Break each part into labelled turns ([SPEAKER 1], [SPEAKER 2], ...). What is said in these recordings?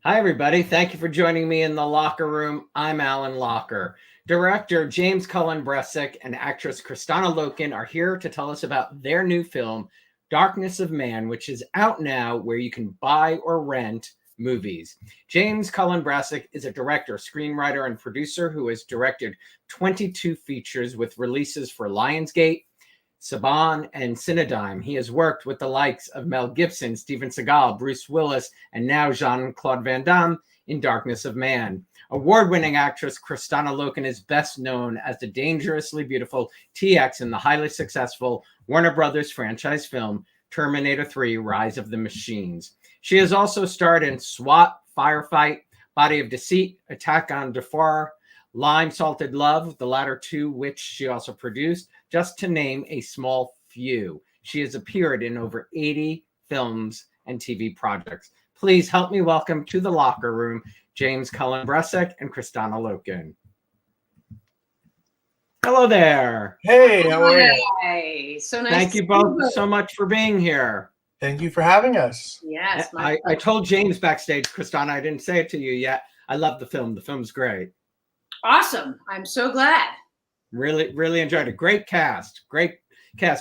[SPEAKER 1] Hi, everybody. Thank you for joining me in the locker room. I'm Alan Locher. Director James Cullen Bressack and actress Kristanna Loken are here to tell us about their new film, Darkness of Man, which is out now where you can buy or rent movies. James Cullen Bressack is a director, screenwriter, and producer who has directed 22 features with releases for Lionsgate, Saban, and Cinedigm. He has worked with the likes of Mel Gibson, Steven Seagal, Bruce Willis, and now Jean-Claude Van Damme in Darkness of Man. Award-winning actress Kristanna Loken is best known as the dangerously beautiful TX in the highly successful Warner Brothers franchise film Terminator 3: Rise of the Machines. She has also starred in S.W.A.T, Firefight, Body of Deceit, Attack on Darfur, Lime Salted Love, the latter two which she also produced, just to name a small few. She has appeared in over 80 films and TV projects. Please help me welcome to the locker room James Cullen Bressack and Kristanna Loken. Hello there.
[SPEAKER 2] Hey, how are you?
[SPEAKER 3] Hi. So nice.
[SPEAKER 1] Thank you both so much for being here.
[SPEAKER 2] Thank you for having us.
[SPEAKER 3] Yes.
[SPEAKER 1] I told James backstage, Kristanna, I didn't say it to you yet. I love the film. The film's great.
[SPEAKER 3] Awesome. I'm so glad.
[SPEAKER 1] Really enjoyed it. Great cast.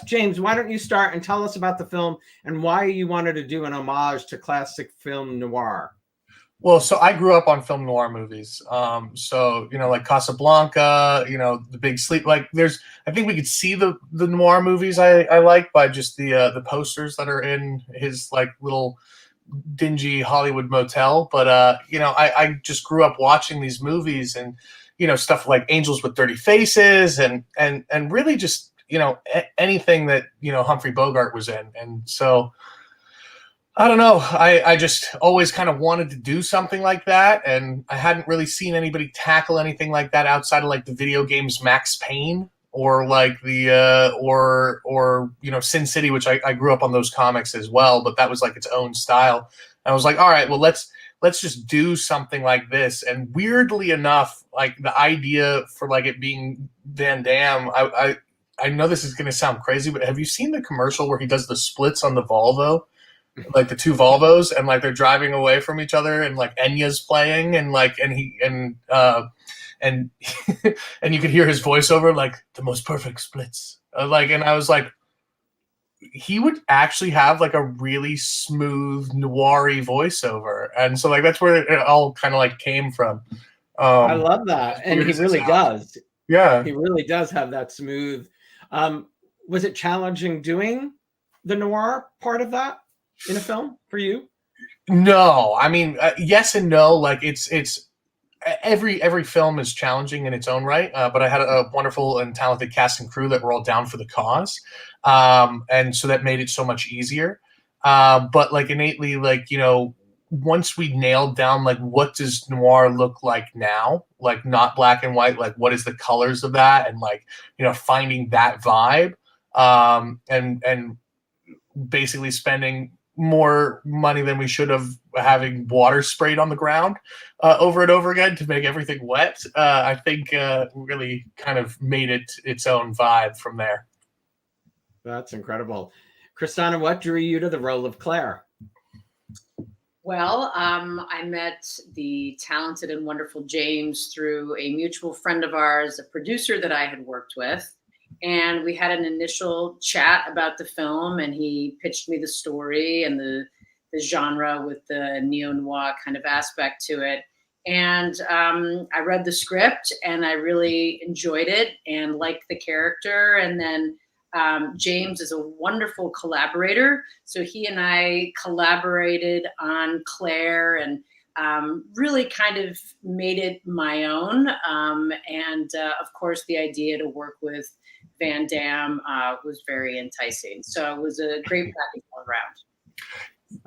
[SPEAKER 1] James, why don't you start and tell us about the film and why you wanted to do an homage to classic film noir?
[SPEAKER 2] Well, so I grew up on film noir movies. So, like Casablanca, The Big Sleep. Like I think we could see the noir movies I like by just the posters that are in his like little dingy Hollywood motel. But, I just grew up watching these movies and, stuff like Angels with Dirty Faces and really just, anything that, Humphrey Bogart was in. And so, I don't know. I just always kind of wanted to do something like that. And I hadn't really seen anybody tackle anything like that outside of like the video games Max Payne or like or Sin City, which I grew up on those comics as well, but that was like its own style. And I was like, all right, well, let's just do something like this. And weirdly enough, like the idea for like it being Van Damme, I know this is going to sound crazy, but have you seen the commercial where he does the splits on the Volvo? Like the two Volvos and like they're driving away from each other and like Enya's playing and like and and you could hear his voiceover like the most perfect splits. And I was like, he would actually have like a really smooth noir-y voiceover. And so like that's where it all kind of like came from.
[SPEAKER 1] I love that. And he really does.
[SPEAKER 2] Yeah.
[SPEAKER 1] He really does have that smooth. Was it challenging doing the noir part of that in a film for you?
[SPEAKER 2] No, I mean, yes and no. Like it's every film is challenging in its own right. But I had a wonderful and talented cast and crew that were all down for the cause. And so that made it so much easier. But like innately, like, once we nailed down, like, what does noir look like now? Like not black and white, like what is the colors of that? And like, finding that vibe, and basically spending more money than we should have having water sprayed on the ground over and over again to make everything wet. I think really kind of made it its own vibe from there.
[SPEAKER 1] That's incredible. Kristanna, what drew you to the role of Claire?
[SPEAKER 3] Well, I met the talented and wonderful James through a mutual friend of ours, a producer that I had worked with. And we had an initial chat about the film, and he pitched me the story and the genre with the neo-noir kind of aspect to it. And I read the script, and I really enjoyed it and liked the character. And then James is a wonderful collaborator. So he and I collaborated on Claire and really kind of made it my own. Of course, the idea to work with Van Damme was very enticing. So it was a great package all around.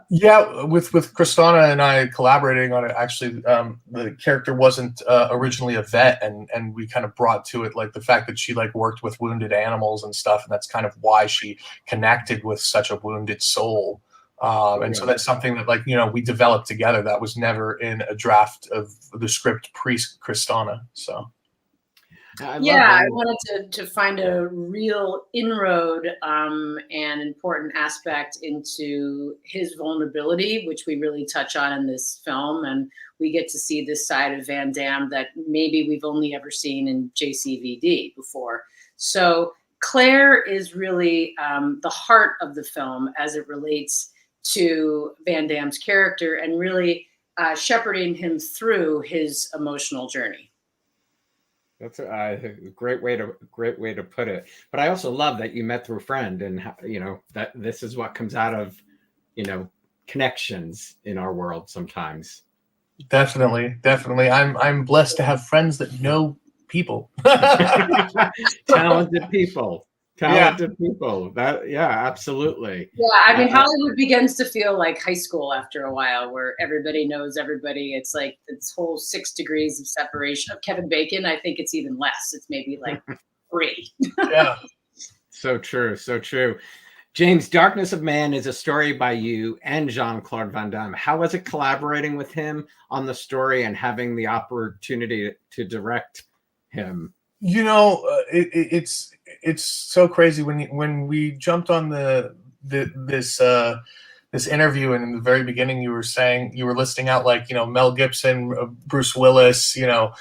[SPEAKER 2] Yeah, with Kristanna and I collaborating on it, actually, the character wasn't originally a vet, and we kind of brought to it like the fact that she like worked with wounded animals and stuff, and that's kind of why she connected with such a wounded soul. And so that's something that like we developed together. That was never in a draft of the script pre Kristanna. So.
[SPEAKER 3] I wanted to find a real inroad and important aspect into his vulnerability, which we really touch on in this film. And we get to see this side of Van Damme that maybe we've only ever seen in JCVD before. So Claire is really the heart of the film as it relates to Van Damme's character and really shepherding him through his emotional journey.
[SPEAKER 1] That's a great way to put it. But I also love that you met through a friend, and that this is what comes out of connections in our world sometimes.
[SPEAKER 2] Definitely. I'm blessed to have friends that know people.
[SPEAKER 1] Talented people. People. Absolutely.
[SPEAKER 3] Yeah, I mean, Hollywood begins to feel like high school after a while, where everybody knows everybody. It's like this whole 6 degrees of separation. Of Kevin Bacon, I think it's even less. It's maybe like 3.
[SPEAKER 2] Yeah.
[SPEAKER 1] So true. James, Darkness of Man is a story by you and Jean-Claude Van Damme. How was it collaborating with him on the story and having the opportunity to direct him?
[SPEAKER 2] It's so crazy when we jumped on this interview, and in the very beginning you were listing out like Mel Gibson, Bruce Willis, Steven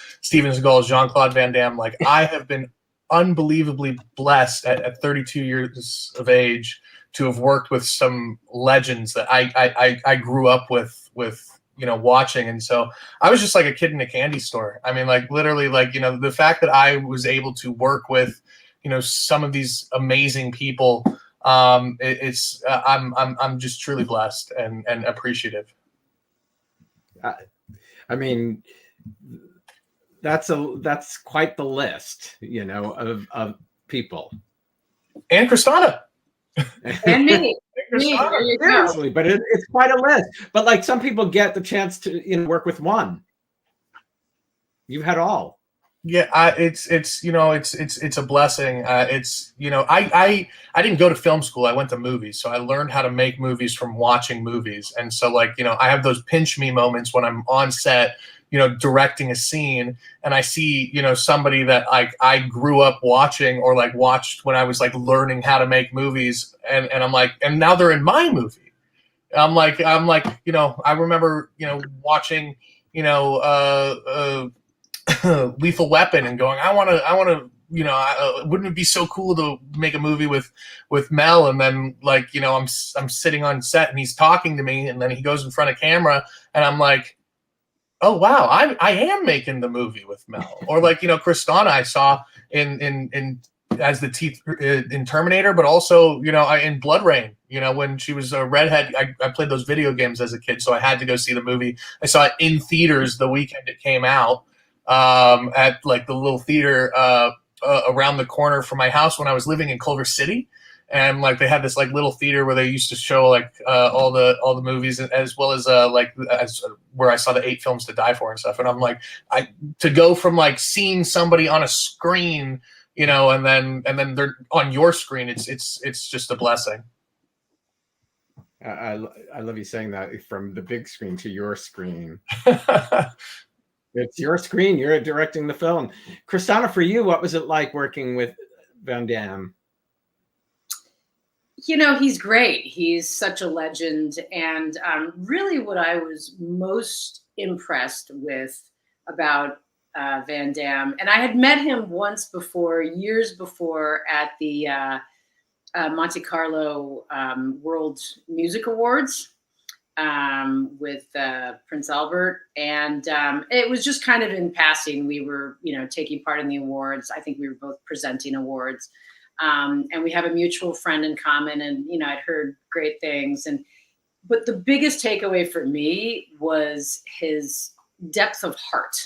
[SPEAKER 2] Seagal, Jean-Claude Van Damme. Like I have been unbelievably blessed at 32 years of age to have worked with some legends that I grew up with watching. And so I was just like a kid in a candy store. I mean, like literally, like, the fact that I was able to work with, some of these amazing people, I'm just truly blessed and appreciative.
[SPEAKER 1] I mean, that's quite the list, of people.
[SPEAKER 2] And Kristanna.
[SPEAKER 3] And me.
[SPEAKER 1] Seriously, but it's quite a list. But like some people get the chance to work with one. You've had all.
[SPEAKER 2] Yeah, it's a blessing. I didn't go to film school. I went to movies, so I learned how to make movies from watching movies. And so like I have those pinch me moments when I'm on set, directing a scene, and I see somebody that I grew up watching or like watched when I was like learning how to make movies, and I'm like, and now they're in my movie. I'm like I remember watching Lethal Weapon and going, I want to wouldn't it be so cool to make a movie with Mel? And then like I'm sitting on set and he's talking to me, and then he goes in front of camera and I'm like, oh wow, I am making the movie with Mel. Or like Kristanna I saw in as the teeth in Terminator, but also in Blood Rain. When she was a redhead, I played those video games as a kid, so I had to go see the movie. I saw it in theaters the weekend it came out, at like the little theater around the corner from my house when I was living in Culver City. And like they had this like little theater where they used to show like all the movies, as well as where I saw the 8 Films to Die For and stuff. And I'm like, to go from like seeing somebody on a screen, and then they're on your screen, it's just a blessing.
[SPEAKER 1] I love you saying that, from the big screen to your screen. It's your screen. You're directing the film. Kristanna, for you, what was it like working with Van Damme?
[SPEAKER 3] He's great. He's such a legend. And really what I was most impressed with about Van Damme, and I had met him once before, years before, at the Monte Carlo World Music Awards with Prince Albert. And it was just kind of in passing. We were, taking part in the awards. I think we were both presenting awards. And we have a mutual friend in common, and I'd heard great things. But the biggest takeaway for me was his depth of heart.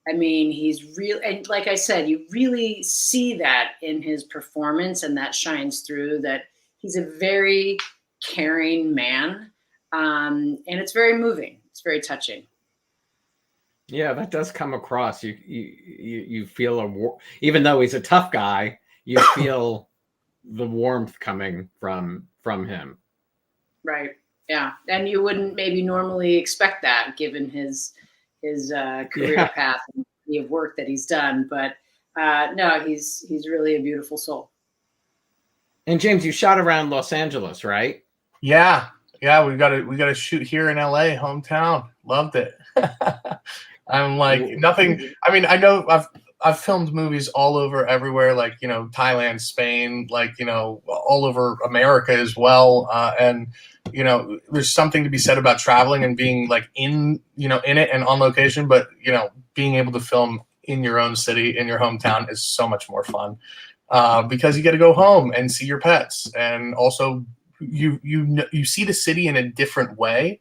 [SPEAKER 3] I mean, he's real, and like I said, you really see that in his performance, and that shines through. That he's a very caring man, and it's very moving. It's very touching.
[SPEAKER 1] Yeah, that does come across. You feel even though he's a tough guy, you feel the warmth coming from him.
[SPEAKER 3] Right. Yeah. And you wouldn't maybe normally expect that given his career path and the work that he's done. But No, he's really a beautiful soul.
[SPEAKER 1] And James, you shot around Los Angeles, right?
[SPEAKER 2] Yeah, we got to shoot here in LA, hometown. Loved it. I'm like nothing. I mean, I know I've filmed movies all over everywhere, like, you know, Thailand, Spain, like, you know, all over America as well. And, you know, there's something to be said about traveling and being like in it and on location. But, you know, being able to film in your own city, in your hometown is so much more fun because you get to go home and see your pets. And also you see the city in a different way.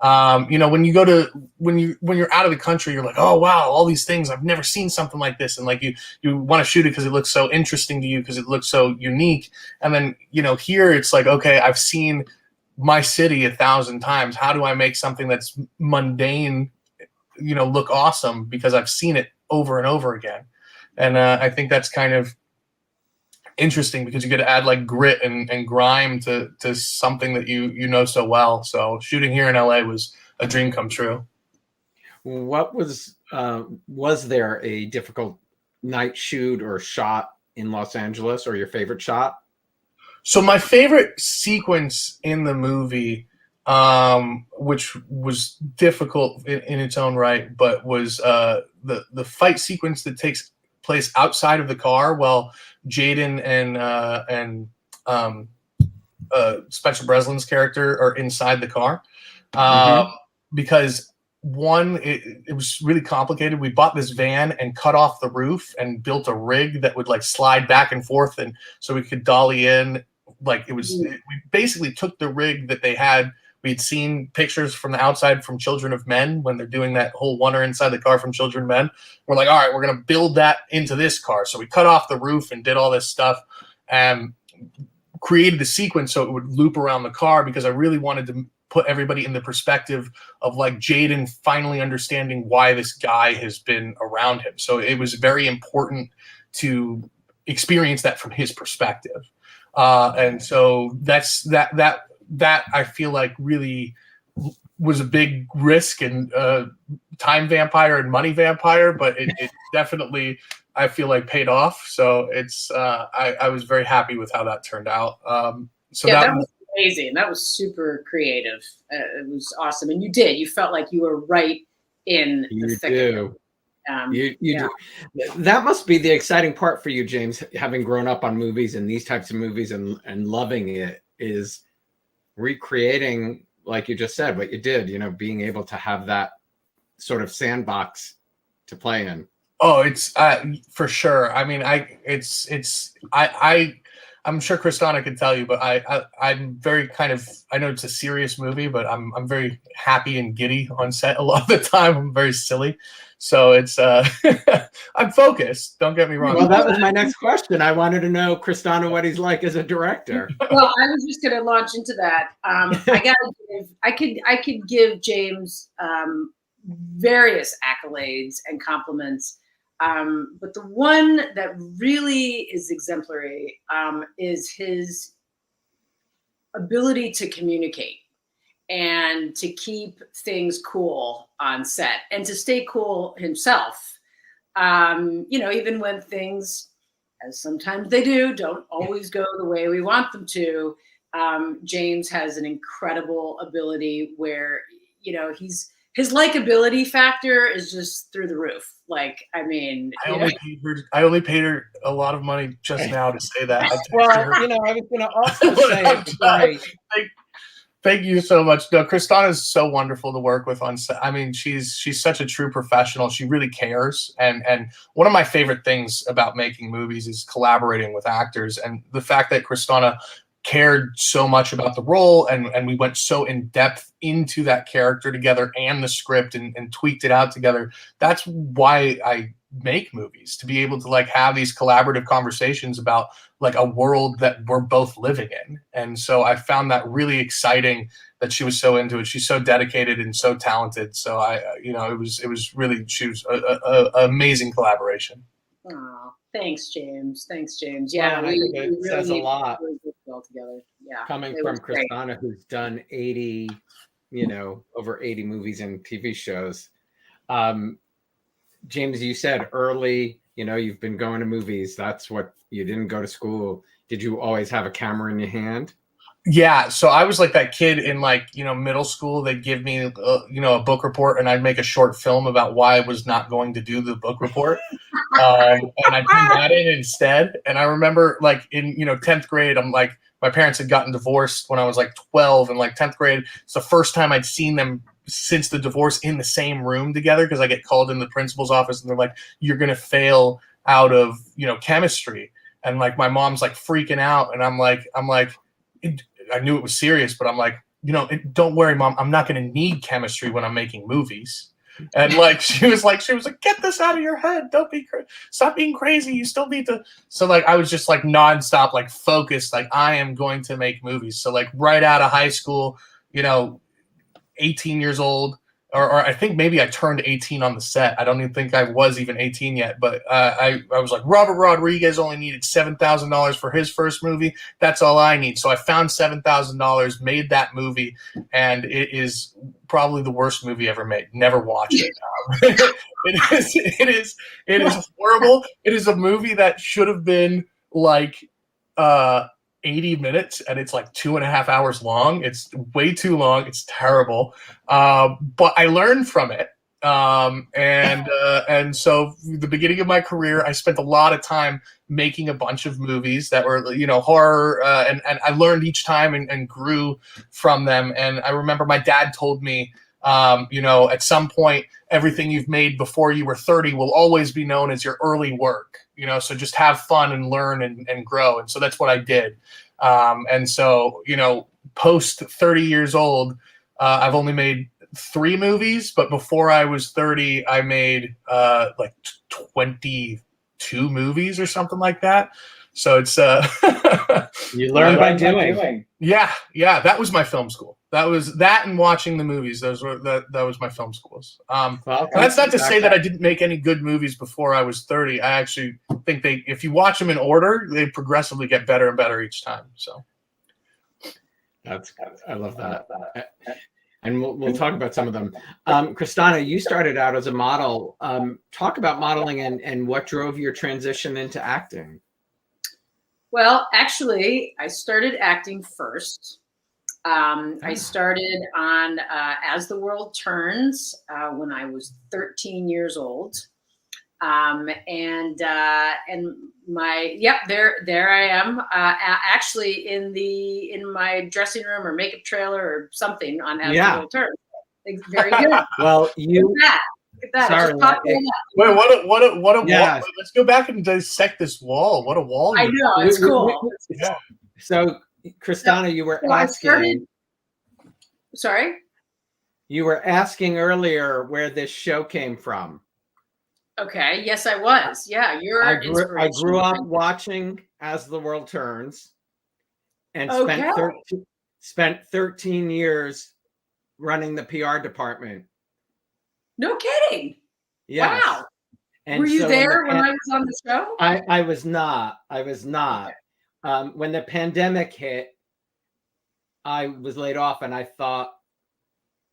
[SPEAKER 2] You know, when you're out of the country, you're like, oh wow, all these things, I've never seen something like this, and like you want to shoot it because it looks so interesting to you, because it looks so unique. And then, you know, here it's like, okay, I've seen my city 1,000 times. How do I make something that's mundane, you know, look awesome because I've seen it over and over again? And I think that's kind of interesting because you get to add like grit and grime to something that you know so well. So shooting here in LA was a dream come true.
[SPEAKER 1] What was there a difficult night shoot or shot in Los Angeles, or your favorite shot?
[SPEAKER 2] So my favorite sequence in the movie, which was difficult in its own right, but was the fight sequence that takes place outside of the car while Jaden and Spencer Breslin's character are inside the car. Because one, it was really complicated. We bought this van and cut off the roof and built a rig that would like slide back and forth, and so we could dolly in. Like we basically took the rig that they had. We'd seen pictures from the outside from Children of Men when they're doing that whole oneer inside the car from Children of Men. We're like, all right, we're going to build that into this car. So we cut off the roof and did all this stuff and created the sequence so it would loop around the car, because I really wanted to put everybody in the perspective of like Jaden finally understanding why this guy has been around him. So it was very important to experience that from his perspective. And so that I feel like really was a big risk and time vampire and money vampire, but it definitely, I feel like, paid off. So it's I was very happy with how that turned out. So
[SPEAKER 3] yeah, that was amazing. That was super creative. It was awesome, and you felt like you were right in the thick of it.
[SPEAKER 1] You do. That must be the exciting part for you, James, having grown up on movies and these types of movies and loving it, is recreating, like you just said, what you did, you know, being able to have that sort of sandbox to play in.
[SPEAKER 2] Oh, it's for sure. I mean, I'm sure Kristanna could tell you, but I'm very kind of, I know it's a serious movie, but I'm very happy and giddy on set a lot of the time. I'm very silly. So it's I'm focused. Don't get me wrong.
[SPEAKER 1] Well, that was my next question. I wanted to know, Kristanna, what he's like as a director.
[SPEAKER 3] Well, I was just going to launch into that. I could give James various accolades and compliments, but the one that really is exemplary is his ability to communicate and to keep things cool on set and to stay cool himself. You know, even when things, as sometimes they do, don't always go the way we want them to. James has an incredible ability where, you know, his likability factor is just through the roof. Like, I mean,
[SPEAKER 2] I only paid her a lot of money just now to say that.
[SPEAKER 1] Well, you know, I was going to also say,
[SPEAKER 2] Thank you so much. No, Kristanna is so wonderful to work with on set. I mean, she's such a true professional. She really cares. And one of my favorite things about making movies is collaborating with actors. And the fact that Kristanna cared so much about the role and we went so in depth into that character together and the script and tweaked it out together. That's why I make movies, to be able to like have these collaborative conversations about like a world that we're both living in. And so I found that really exciting that she was so into it. She's so dedicated and so talented. So it was really, she was a amazing collaboration.
[SPEAKER 3] Oh, thanks, James. Yeah,
[SPEAKER 1] well, it really says a lot.
[SPEAKER 3] Well together. Yeah,
[SPEAKER 1] coming from Kristanna, who's done over 80 movies and TV shows. James, you said early you've been going to movies. That's what you didn't go to school. Did you always have a camera in your hand?
[SPEAKER 2] Yeah, so I was like that kid in middle school. They'd give me a book report, and I'd make a short film about why I was not going to do the book report, and I turned that in instead. And I remember in 10th grade, I'm like, my parents had gotten divorced when I was 12, and 10th grade, it's the first time I'd seen them since the divorce in the same room together, because I get called in the principal's office, and they're like, "You're gonna fail out of chemistry," and my mom's freaking out, and I'm like. I knew it was serious, but I'm like, don't worry, Mom. I'm not going to need chemistry when I'm making movies. And she was like, get this out of your head. Don't be stop being crazy. You still need to. So I was just nonstop, focused. I am going to make movies. So right out of high school, 18 years old, or I think maybe I turned 18 on the set. I don't even think I was even 18 yet, but I was like, Robert Rodriguez only needed $7,000 for his first movie. That's all I need. So I found $7,000, made that movie, and it is probably the worst movie ever made. Never watch it. It is horrible. It is a movie that should have been 80 minutes, and it's 2.5 hours long. It's way too long. It's terrible. But I learned from it. And so the beginning of my career, I spent a lot of time making a bunch of movies that were, horror. And I learned each time and grew from them. And I remember my dad told me, at some point, everything you've made before you were 30 will always be known as your early work, so just have fun and learn and grow. And so that's what I did. And so, post 30 years old, I've only made 3 movies, but before I was 30, I made 22 movies or something like that. So it's
[SPEAKER 1] you learn by doing.
[SPEAKER 2] Yeah, that was my film school. That was that, and watching the movies. That was my film schools. That's not to say that I didn't make any good movies before I was 30. I actually think if you watch them in order, they progressively get better and better each time. So
[SPEAKER 1] I love that. And we'll talk about some of them. Kristanna, you started out as a model. Talk about modeling and what drove your transition into acting.
[SPEAKER 3] Well, actually, I started acting first. I started on As the World Turns when I was 13 years old. And there I am, actually in my dressing room or makeup trailer or something on As the World Turns. Very good.
[SPEAKER 1] Well, Look
[SPEAKER 3] at that.
[SPEAKER 1] Sorry,
[SPEAKER 2] wait, what a wall. Let's go back and dissect this wall. What a wall.
[SPEAKER 3] I know, it's cool.
[SPEAKER 2] Yeah.
[SPEAKER 1] So, Kristanna, you were asking.
[SPEAKER 3] Sorry?
[SPEAKER 1] You were asking earlier where this show came from.
[SPEAKER 3] Okay. Yes, I was. Yeah,
[SPEAKER 1] I grew up watching As the World Turns, and spent 13 years running the PR department.
[SPEAKER 3] No kidding.
[SPEAKER 1] Yes.
[SPEAKER 3] Wow.
[SPEAKER 1] And
[SPEAKER 3] were you there when I was on the show?
[SPEAKER 1] I was not. Okay. When the pandemic hit, I was laid off, and I thought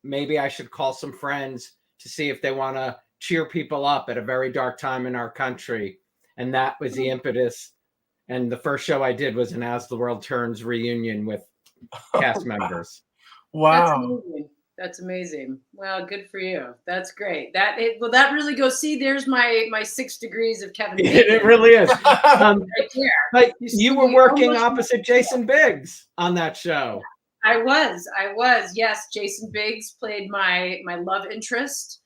[SPEAKER 1] maybe I should call some friends to see if they want to cheer people up at a very dark time in our country. And that was the impetus. And the first show I did was an As the World Turns reunion with cast members.
[SPEAKER 2] Wow.
[SPEAKER 3] That's amazing. Well, good for you. That's great. That really goes. See, there's my 6 degrees of Kevin Bacon.
[SPEAKER 1] It really is.
[SPEAKER 3] Right there.
[SPEAKER 1] But you were working opposite Jason Biggs on that show.
[SPEAKER 3] I was. Yes, Jason Biggs played my love interest,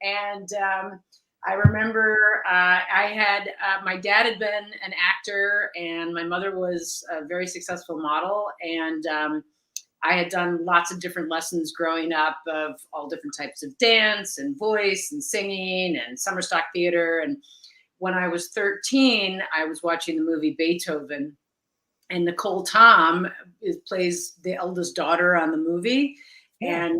[SPEAKER 3] and I remember I had my dad had been an actor, and my mother was a very successful model, and I had done lots of different lessons growing up of all different types of dance and voice and singing and summer stock theater. And when I was 13, I was watching the movie Beethoven, and Nicole Tom plays the eldest daughter on the movie. Yeah.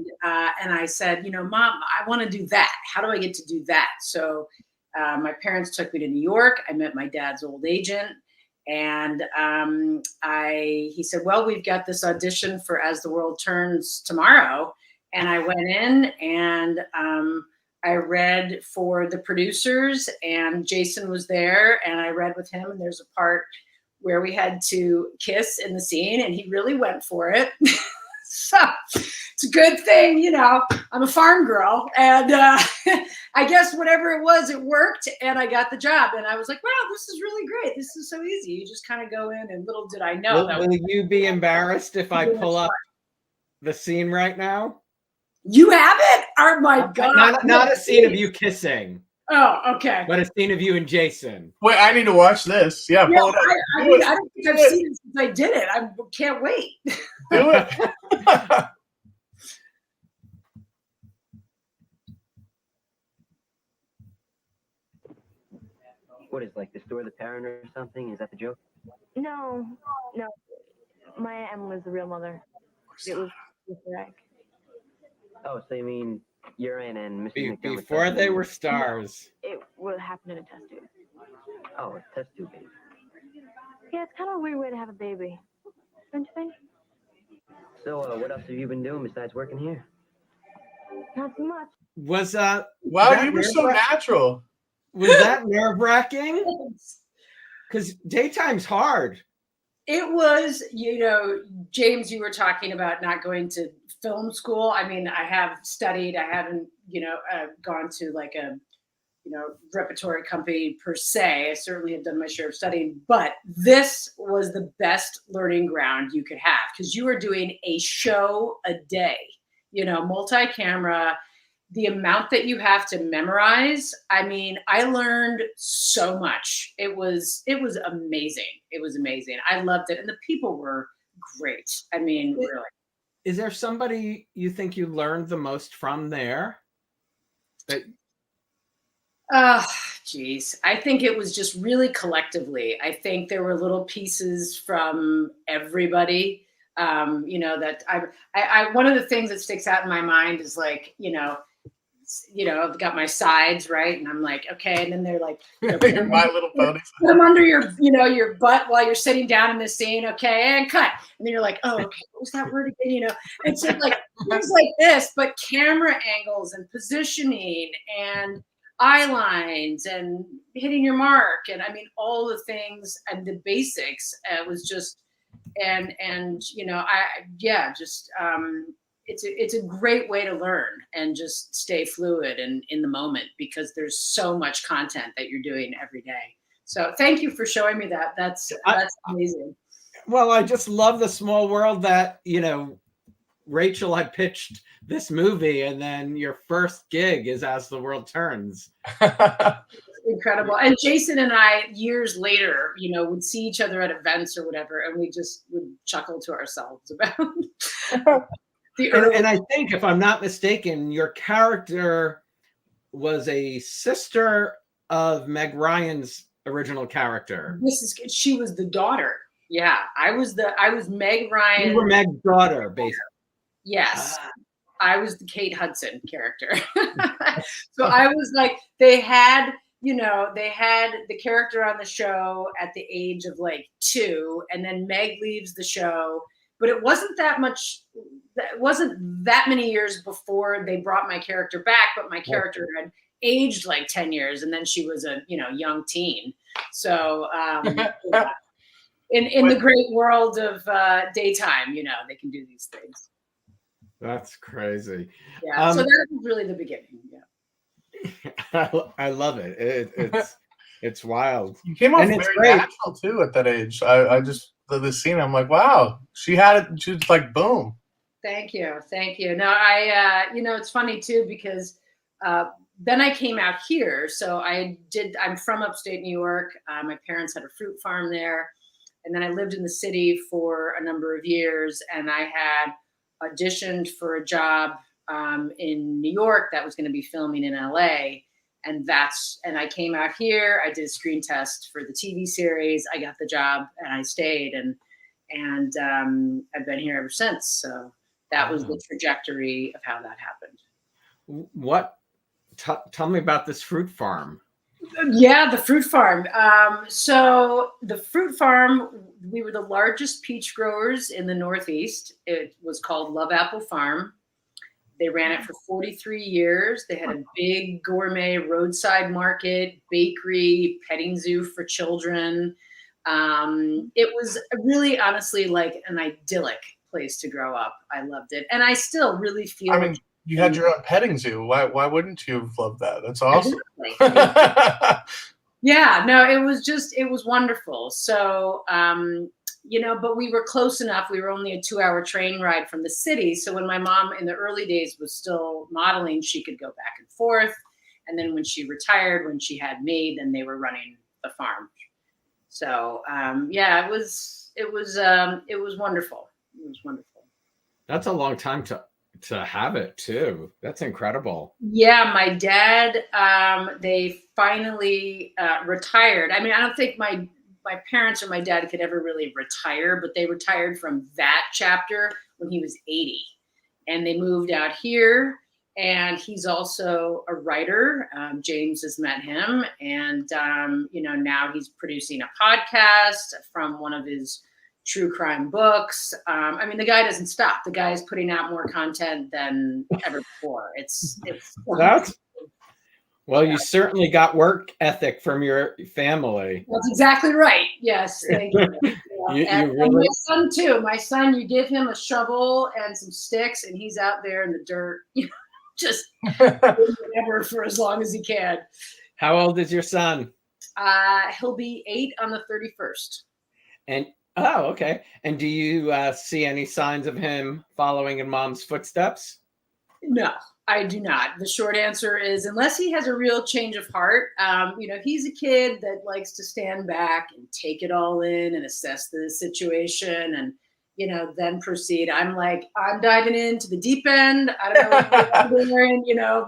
[SPEAKER 3] And I said, Mom, I want to do that. How do I get to do that? So my parents took me to New York. I met my dad's old agent. And he said, well, we've got this audition for As the World Turns tomorrow. And I went in, and I read for the producers, and Jason was there, and I read with him. And there's a part where we had to kiss in the scene, and he really went for it. So it's a good thing, you know, I'm a farm girl, and I guess whatever it was, it worked, and I got the job. And I was like, wow, this is really great. This is so easy. You just kind of go in, and little did I know.
[SPEAKER 1] Will you be embarrassed if I pull up the scene right now?
[SPEAKER 3] You have it? Oh my God.
[SPEAKER 1] Not a scene of you kissing.
[SPEAKER 3] Oh, okay.
[SPEAKER 1] But a scene of you and Jason.
[SPEAKER 2] Wait, I need to watch this. Yeah, pull it up.
[SPEAKER 3] I don't think I've seen it since I did it. I can't wait.
[SPEAKER 2] Do it.
[SPEAKER 4] What is, like, the store of the parent or something? Is that the joke?
[SPEAKER 5] No. My Aunt Emma was the real mother. It was Bressack.
[SPEAKER 4] Oh, so you mean your aunt and Mr. McDermott?
[SPEAKER 1] Before they were stars.
[SPEAKER 5] It would happen in a test tube.
[SPEAKER 4] Oh, a test tube baby.
[SPEAKER 5] Yeah, it's kind of a weird way to have a baby, don't you think?
[SPEAKER 4] So, what else have you been doing besides working here?
[SPEAKER 5] Not too much.
[SPEAKER 1] Was
[SPEAKER 2] wow, you were so natural.
[SPEAKER 1] Was that nerve-wracking? Because daytime's hard.
[SPEAKER 3] It was, you know, James, you were talking about not going to film school. I mean, I have studied. I haven't, you know, gone to like a, you know, repertory company per se. I certainly have done my share of studying, but this was the best learning ground you could have, because you were doing a show a day, you know, multi-camera. The amount that you have to memorize. I mean, I learned so much. It was amazing. It was amazing. I loved it. And the people were great. I mean, really.
[SPEAKER 1] Is there somebody you think you learned the most from there?
[SPEAKER 3] Geez. I think it was just really collectively. I think there were little pieces from everybody. You know, that I one of the things that sticks out in my mind is like, you know, I've got my sides, right? And I'm like, okay. And then they're like,
[SPEAKER 2] My Little Pony.
[SPEAKER 3] Put them under your, you know, your butt while you're sitting down in this scene. Okay. And cut. And then you're like, oh, okay. What was that word again? You know? And so like things like this, but camera angles and positioning and eye lines and hitting your mark. And I mean, all the things and the basics was just, and, you know, it's a great way to learn and just stay fluid and in the moment, because there's so much content that you're doing every day. So thank you for showing me that. That's amazing.
[SPEAKER 1] Well, I just love the small world that, you know, Rachel had pitched this movie, and then your first gig is As the World Turns.
[SPEAKER 3] Incredible. And Jason and I, years later, you know, would see each other at events or whatever, and we just would chuckle to ourselves about
[SPEAKER 1] And I think, if I'm not mistaken, your character was a sister of Meg Ryan's original character.
[SPEAKER 3] She was the daughter. Yeah, I was Meg Ryan.
[SPEAKER 1] You were Meg's daughter, basically.
[SPEAKER 3] Yes. I was the Kate Hudson character. So I was like, they had the character on the show at the age of like 2, and then Meg leaves the show. But it wasn't that many years before they brought my character back, but my character had aged like 10 years, and then she was a, you know, young teen. So in the great world of daytime, you know, they can do these things.
[SPEAKER 1] That's crazy.
[SPEAKER 3] Yeah. So that was really the beginning. Yeah.
[SPEAKER 1] I love it. It's wild.
[SPEAKER 2] You came off very natural too at that age. I just the scene. I'm like, wow, she had it. She was like, boom.
[SPEAKER 3] Thank you. No, you know, it's funny too, because then I came out here. So I'm from upstate New York. My parents had a fruit farm there, and then I lived in the city for a number of years, and I had auditioned for a job in New York that was going to be filming in LA. And I came out here, I did a screen test for the TV series. I got the job and I stayed, and I've been here ever since. So that was the trajectory of how that happened.
[SPEAKER 1] Tell me about this fruit farm.
[SPEAKER 3] Yeah, the fruit farm. So the fruit farm, we were the largest peach growers in the Northeast. It was called Love Apple Farm. They ran it for 43 years. They had a big gourmet roadside market, bakery, petting zoo for children. It was really, honestly, like an idyllic place to grow up. I loved it. And I still really feel...
[SPEAKER 2] I mean, you had your own petting zoo. Why wouldn't you have loved that? That's awesome.
[SPEAKER 3] Exactly. Yeah, no, it was wonderful. So, you know, but we were close enough. We were only a 2-hour train ride from the city. So when my mom in the early days was still modeling, she could go back and forth. And then when she retired, when she had me, then they were running the farm. So, yeah, it was wonderful. It was wonderful.
[SPEAKER 1] That's a long time to have it too. That's incredible.
[SPEAKER 3] Yeah, my dad, they finally retired. I mean, I don't think my parents or my dad could ever really retire, but they retired from that chapter when he was 80. And they moved out here, and he's also a writer. James has met him, and you know, now he's producing a podcast from one of his true crime books. I mean, the guy doesn't stop. The guy is putting out more content than ever before. It's
[SPEAKER 1] well, you certainly got work ethic from your family.
[SPEAKER 3] That's exactly right. Yes, thank you. And
[SPEAKER 1] really...
[SPEAKER 3] my son too. My son, you give him a shovel and some sticks, and he's out there in the dirt, you know, just whatever for as long as he can.
[SPEAKER 1] How old is your son?
[SPEAKER 3] He'll be 8 on the 31st.
[SPEAKER 1] And oh, okay. And do you see any signs of him following in mom's footsteps?
[SPEAKER 3] No, I do not. The short answer is, unless he has a real change of heart, you know, he's a kid that likes to stand back and take it all in and assess the situation and, you know, then proceed. I'm like, I'm diving into the deep end. I don't know what I'm doing, you know,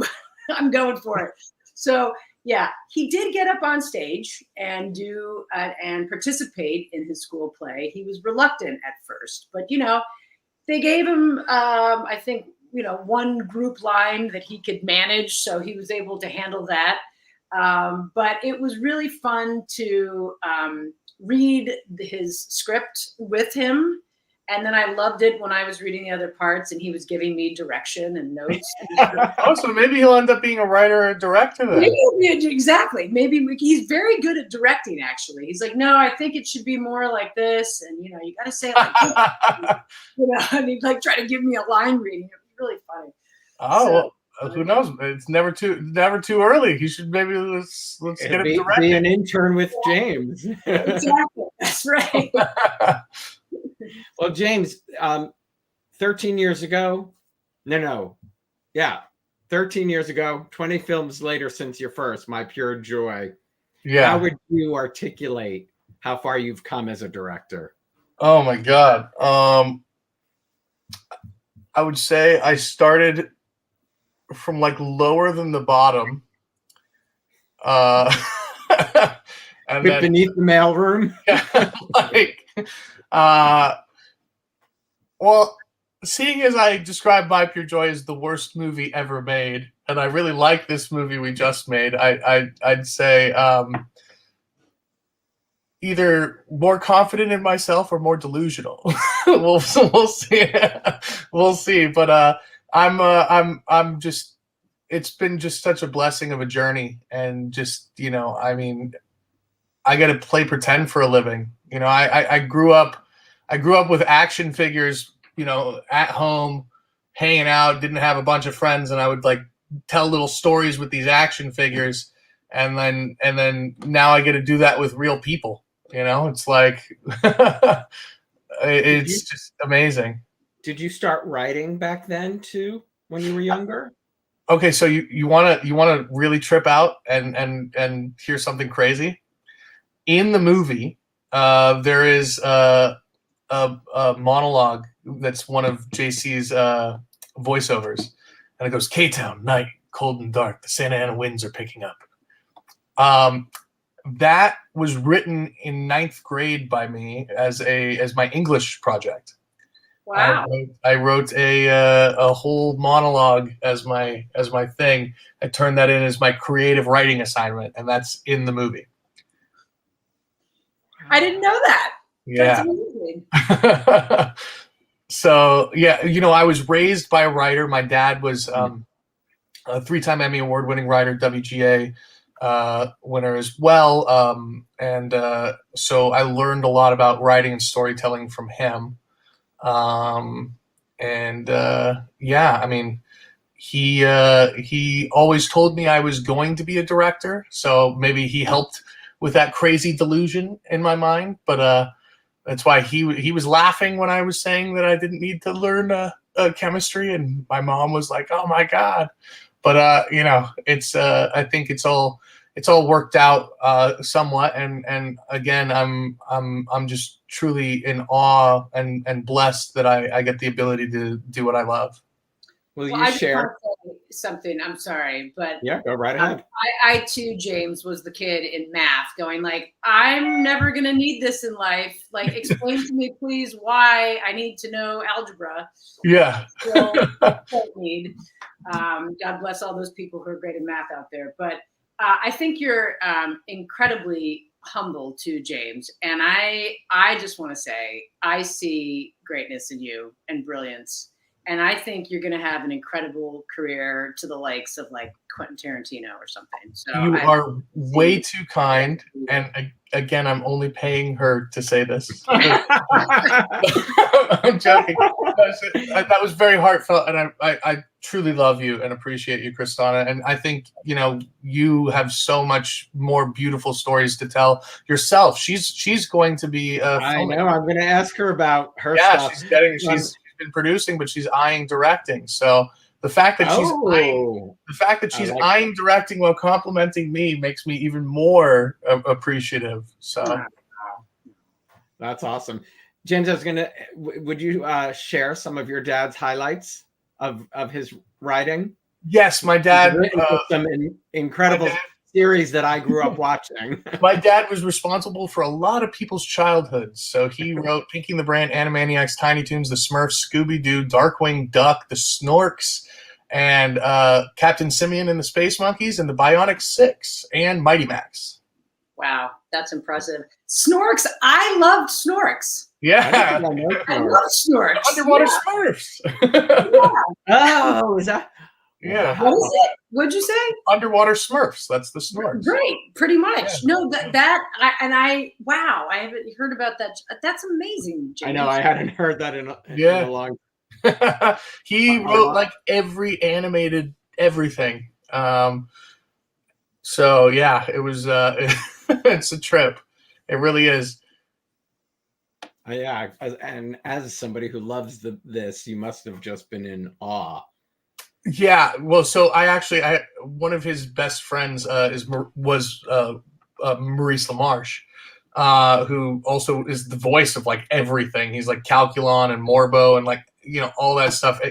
[SPEAKER 3] I'm going for it. So, yeah, he did get up on stage and do and participate in his school play. He was reluctant at first, but, you know, they gave him, I think, you know, one group line that he could manage. So he was able to handle that. But it was really fun to read his script with him. And then I loved it when I was reading the other parts and he was giving me direction and notes.
[SPEAKER 2] Oh, so maybe he'll end up being a writer or director then.
[SPEAKER 3] Maybe, exactly. Maybe he's very good at directing, actually. He's like, no, I think it should be more like this. And, you know, you got to say it like this. You know, and he'd like try to give me a line reading. It was really funny.
[SPEAKER 2] Oh, well, who knows? It's never too early. He should maybe let's get him directed.
[SPEAKER 1] Be an intern with James.
[SPEAKER 3] Exactly. That's right.
[SPEAKER 1] Well, James, 13 years ago, 13 years ago, 20 films later since your first, My Pure Joy.
[SPEAKER 2] Yeah.
[SPEAKER 1] How would you articulate how far you've come as a director?
[SPEAKER 2] Oh my God. I would say I started from like lower than the bottom. And then,
[SPEAKER 1] beneath the mailroom.
[SPEAKER 2] like, well, seeing as I described My Pure Joy as the worst movie ever made, and I really like this movie we just made, I'd say either more confident in myself or more delusional. we'll see. We'll see. But I'm just. It's been just such a blessing of a journey, and just, you know, I mean, I got to play pretend for a living. You know, I grew up with action figures, you know, at home, hanging out, didn't have a bunch of friends, and I would like tell little stories with these action figures, and then now I get to do that with real people. You know, it's like it's just amazing.
[SPEAKER 1] Did you start writing back then too, when you were younger?
[SPEAKER 2] Okay, so you wanna really trip out and hear something crazy? In the movie, there is a monologue that's one of JC's voiceovers, and it goes, "K-Town, night, cold and dark. The Santa Ana winds are picking up." That was written in 9th grade by me as my English project.
[SPEAKER 3] Wow.
[SPEAKER 2] I wrote a whole monologue as my thing. I turned that in as my creative writing assignment, and that's in the movie.
[SPEAKER 3] I didn't know that.
[SPEAKER 2] Yeah.
[SPEAKER 3] That's amazing.
[SPEAKER 2] So yeah, you know, I was raised by a writer. My dad was a 3-time Emmy Award-winning writer, WGA winner as well, and so I learned a lot about writing and storytelling from him. Yeah, I mean, he always told me I was going to be a director, so maybe he helped with that crazy delusion in my mind. But that's why he was laughing when I was saying that I didn't need to learn chemistry, and my mom was like, "Oh my god!" But you know, it's I think it's all worked out somewhat, and again, I'm just truly in awe and blessed that I get the ability to do what I love.
[SPEAKER 1] Will
[SPEAKER 3] Well,
[SPEAKER 1] you
[SPEAKER 3] I just
[SPEAKER 1] share?
[SPEAKER 3] want to say something. I'm sorry, but
[SPEAKER 1] Yeah, go right ahead.
[SPEAKER 3] I too, James, was the kid in math going like, I'm never going to need this in life. Like, explain to me, please, why I need to know algebra.
[SPEAKER 2] Yeah.
[SPEAKER 3] Still don't need. God bless all those people who are great in math out there. But I think you're incredibly humble too, James. And I just want to say, I see greatness in you and brilliance. And I think you're going to have an incredible career to the likes of like Quentin Tarantino or something. So
[SPEAKER 2] You are way too kind. And again, I'm only paying her to say this. I'm joking. That was very heartfelt. And I truly love you and appreciate you, Kristanna. And I think, you know, you have so much more beautiful stories to tell yourself. She's going to be
[SPEAKER 1] I know. I'm going to ask her about her stuff.
[SPEAKER 2] She's been producing, but she's eyeing directing. So the fact that she's eyeing directing while complimenting me makes me even more appreciative. So
[SPEAKER 1] that's awesome. James, I was gonna. Would you share some of your dad's highlights of his writing?
[SPEAKER 2] Yes, my dad.
[SPEAKER 1] Some incredible series that I grew up watching.
[SPEAKER 2] My dad was responsible for a lot of people's childhoods. So he wrote Pinky and the Brain, Animaniacs, Tiny Toons, The Smurfs, Scooby-Doo, Darkwing Duck, The Snorks, and Captain Simeon and the Space Monkeys, and the Bionic Six, and Mighty Max.
[SPEAKER 3] Wow, that's impressive. Snorks, I loved Snorks.
[SPEAKER 2] Yeah,
[SPEAKER 3] I love Snorks.
[SPEAKER 2] Underwater Smurfs.
[SPEAKER 1] Oh, is that?
[SPEAKER 2] Yeah.
[SPEAKER 3] What is it? What'd you say?
[SPEAKER 2] Underwater Smurfs. That's the Snorks.
[SPEAKER 3] Great, pretty much.
[SPEAKER 2] Yeah.
[SPEAKER 3] No, wow, I haven't heard about that. That's amazing, James.
[SPEAKER 1] I know, I hadn't heard that in a long
[SPEAKER 2] time. He wrote like every animated everything. So yeah, it was it's a trip. It really is.
[SPEAKER 1] Yeah, and as somebody who loves this, you must have just been in awe.
[SPEAKER 2] Yeah, well, so I one of his best friends was Maurice LaMarche, who also is the voice of like everything. He's like Calculon and Morbo and like, you know, all that stuff.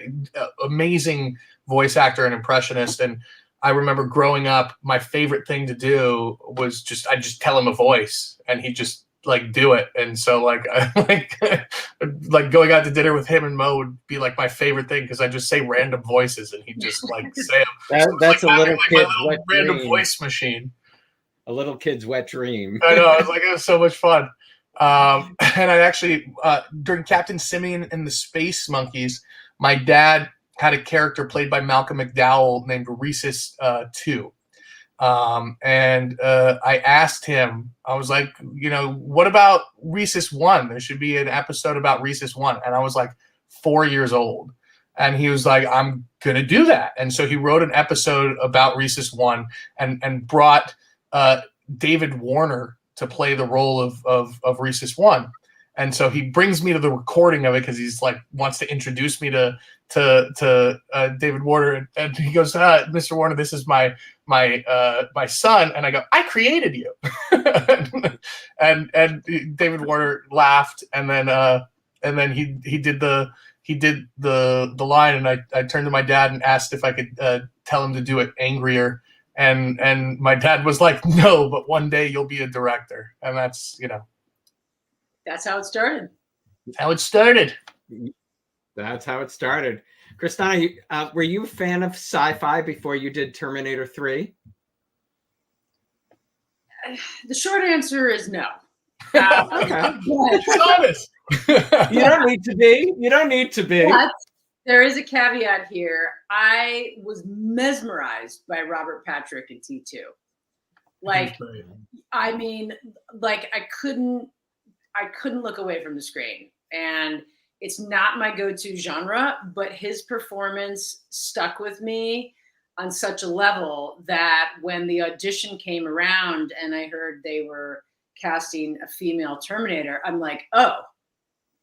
[SPEAKER 2] Amazing voice actor and impressionist. And I remember growing up, my favorite thing to do was I'd just tell him a voice and he'd just like do it. And so like like going out to dinner with him and Mo would be like my favorite thing, because I just say random voices and he'd just like say them.
[SPEAKER 1] That's like a little kid's wet
[SPEAKER 2] random
[SPEAKER 1] dream.
[SPEAKER 2] Voice machine.
[SPEAKER 1] A little kid's wet dream.
[SPEAKER 2] I know. It was so much fun. And I actually during Captain Simeon and the Space Monkeys, my dad had a character played by Malcolm McDowell named Rhesus 2. And I asked him, I was like, you know, what about Rhesus 1? There should be an episode about Rhesus 1. And I was like 4 years old. And he was like, I'm going to do that. And so he wrote an episode about Rhesus 1 and brought David Warner to play the role of Rhesus 1. And so he brings me to the recording of it because he's like wants to introduce me to David Warner, and he goes, Mr. Warner, this is my son. And I go, I created you. and David Warner laughed, and then he did the line, and I turned to my dad and asked if I could tell him to do it angrier. And my dad was like, no, but one day you'll be a director. And that's, you know.
[SPEAKER 3] That's how it started.
[SPEAKER 2] How it started.
[SPEAKER 1] That's how it started. Kristanna, were you a fan of sci-fi before you did Terminator 3?
[SPEAKER 3] The short answer is no.
[SPEAKER 1] Okay.
[SPEAKER 2] She's honest.
[SPEAKER 1] You don't need to be. You don't need to be.
[SPEAKER 3] But there is a caveat here. I was mesmerized by Robert Patrick in T2. Like, I mean, like I couldn't look away from the screen. And it's not my go-to genre, but his performance stuck with me on such a level that when the audition came around and I heard they were casting a female Terminator, I'm like, oh,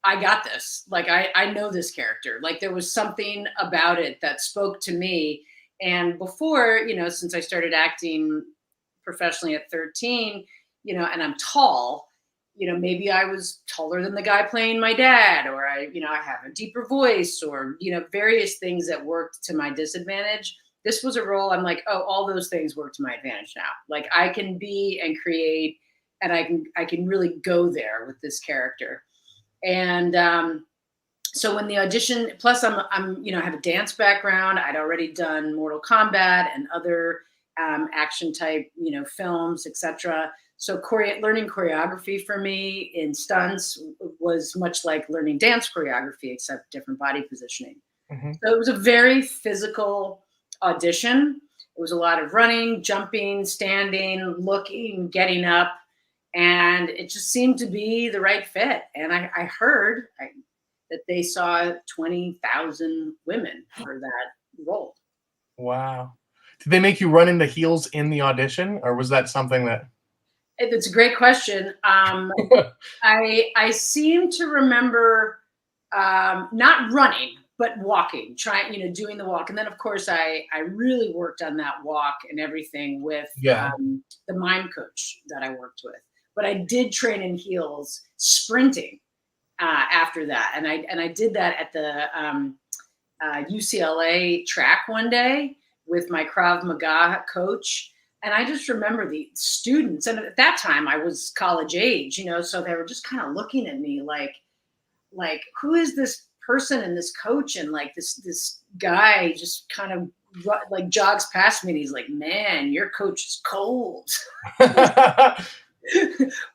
[SPEAKER 3] I got this. Like, I know this character. Like, there was something about it that spoke to me. And before, you know, since I started acting professionally at 13, you know, and I'm tall, you know, maybe I was taller than the guy playing my dad, or I have a deeper voice, or, you know, various things that worked to my disadvantage. This was a role I'm like, oh, all those things work to my advantage now. Like, I can be and create, and I can really go there with this character. And so when the audition, plus I'm you know, I have a dance background. I'd already done Mortal Kombat and other action type, you know, films, etc. So learning choreography for me in stunts was much like learning dance choreography, except different body positioning.
[SPEAKER 2] Mm-hmm.
[SPEAKER 3] So it was a very physical audition. It was a lot of running, jumping, standing, looking, getting up. And it just seemed to be the right fit. And I heard that they saw 20,000 women for that role.
[SPEAKER 2] Wow. Did they make you run into heels in the audition, or was that something that...
[SPEAKER 3] It's a great question. I seem to remember not running, but walking, doing the walk. And then, of course, I really worked on that walk and everything with the mime coach that I worked with. But I did train in heels, sprinting after that. And I did that at the UCLA track one day with my Krav Maga coach. And I just remember the students, and at that time I was college age, you know, so they were just kind of looking at me like, who is this person and this coach? And like this guy just kind of like jogs past me and he's like, man, your coach is cold.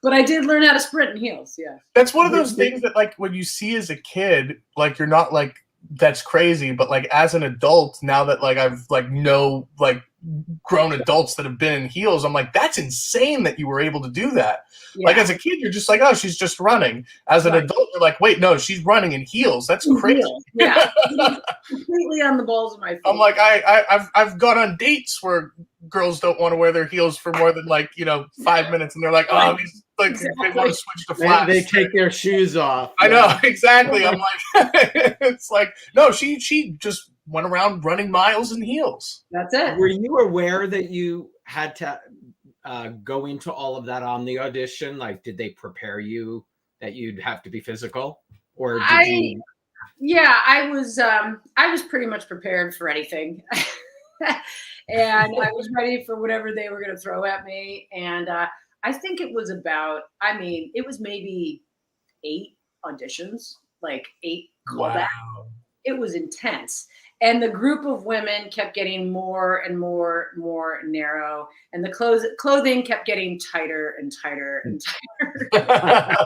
[SPEAKER 3] But I did learn how to sprint in heels. Yeah.
[SPEAKER 2] That's one of those things that, like, when you see as a kid, like, you're not like, that's crazy, but like as an adult, now that like I've like know like grown adults that have been in heels, I'm like, that's insane that you were able to do that. Yeah. Like as a kid, you're just like, oh, she's just running. As an adult, you're like, wait, no, she's running in heels. That's crazy.
[SPEAKER 3] Yeah, completely on the balls of my feet.
[SPEAKER 2] I'm like, I've gone on dates where girls don't want to wear their heels for more than like, you know, 5 minutes, and they're like, oh, these, like they want to switch to flats.
[SPEAKER 1] They take their shoes off.
[SPEAKER 2] I know, exactly. I'm like, it's like, no, she just went around running miles in heels.
[SPEAKER 3] That's it.
[SPEAKER 1] Were you aware that you had to go into all of that on the audition? Like, did they prepare you that you'd have to be physical, or did you?
[SPEAKER 3] Yeah, I was pretty much prepared for anything. And I was ready for whatever they were going to throw at me. And I think it was it was maybe 8 auditions, like 8 callbacks. Wow. It was intense. And the group of women kept getting more and more narrow. And the clothing kept getting tighter and tighter and tighter.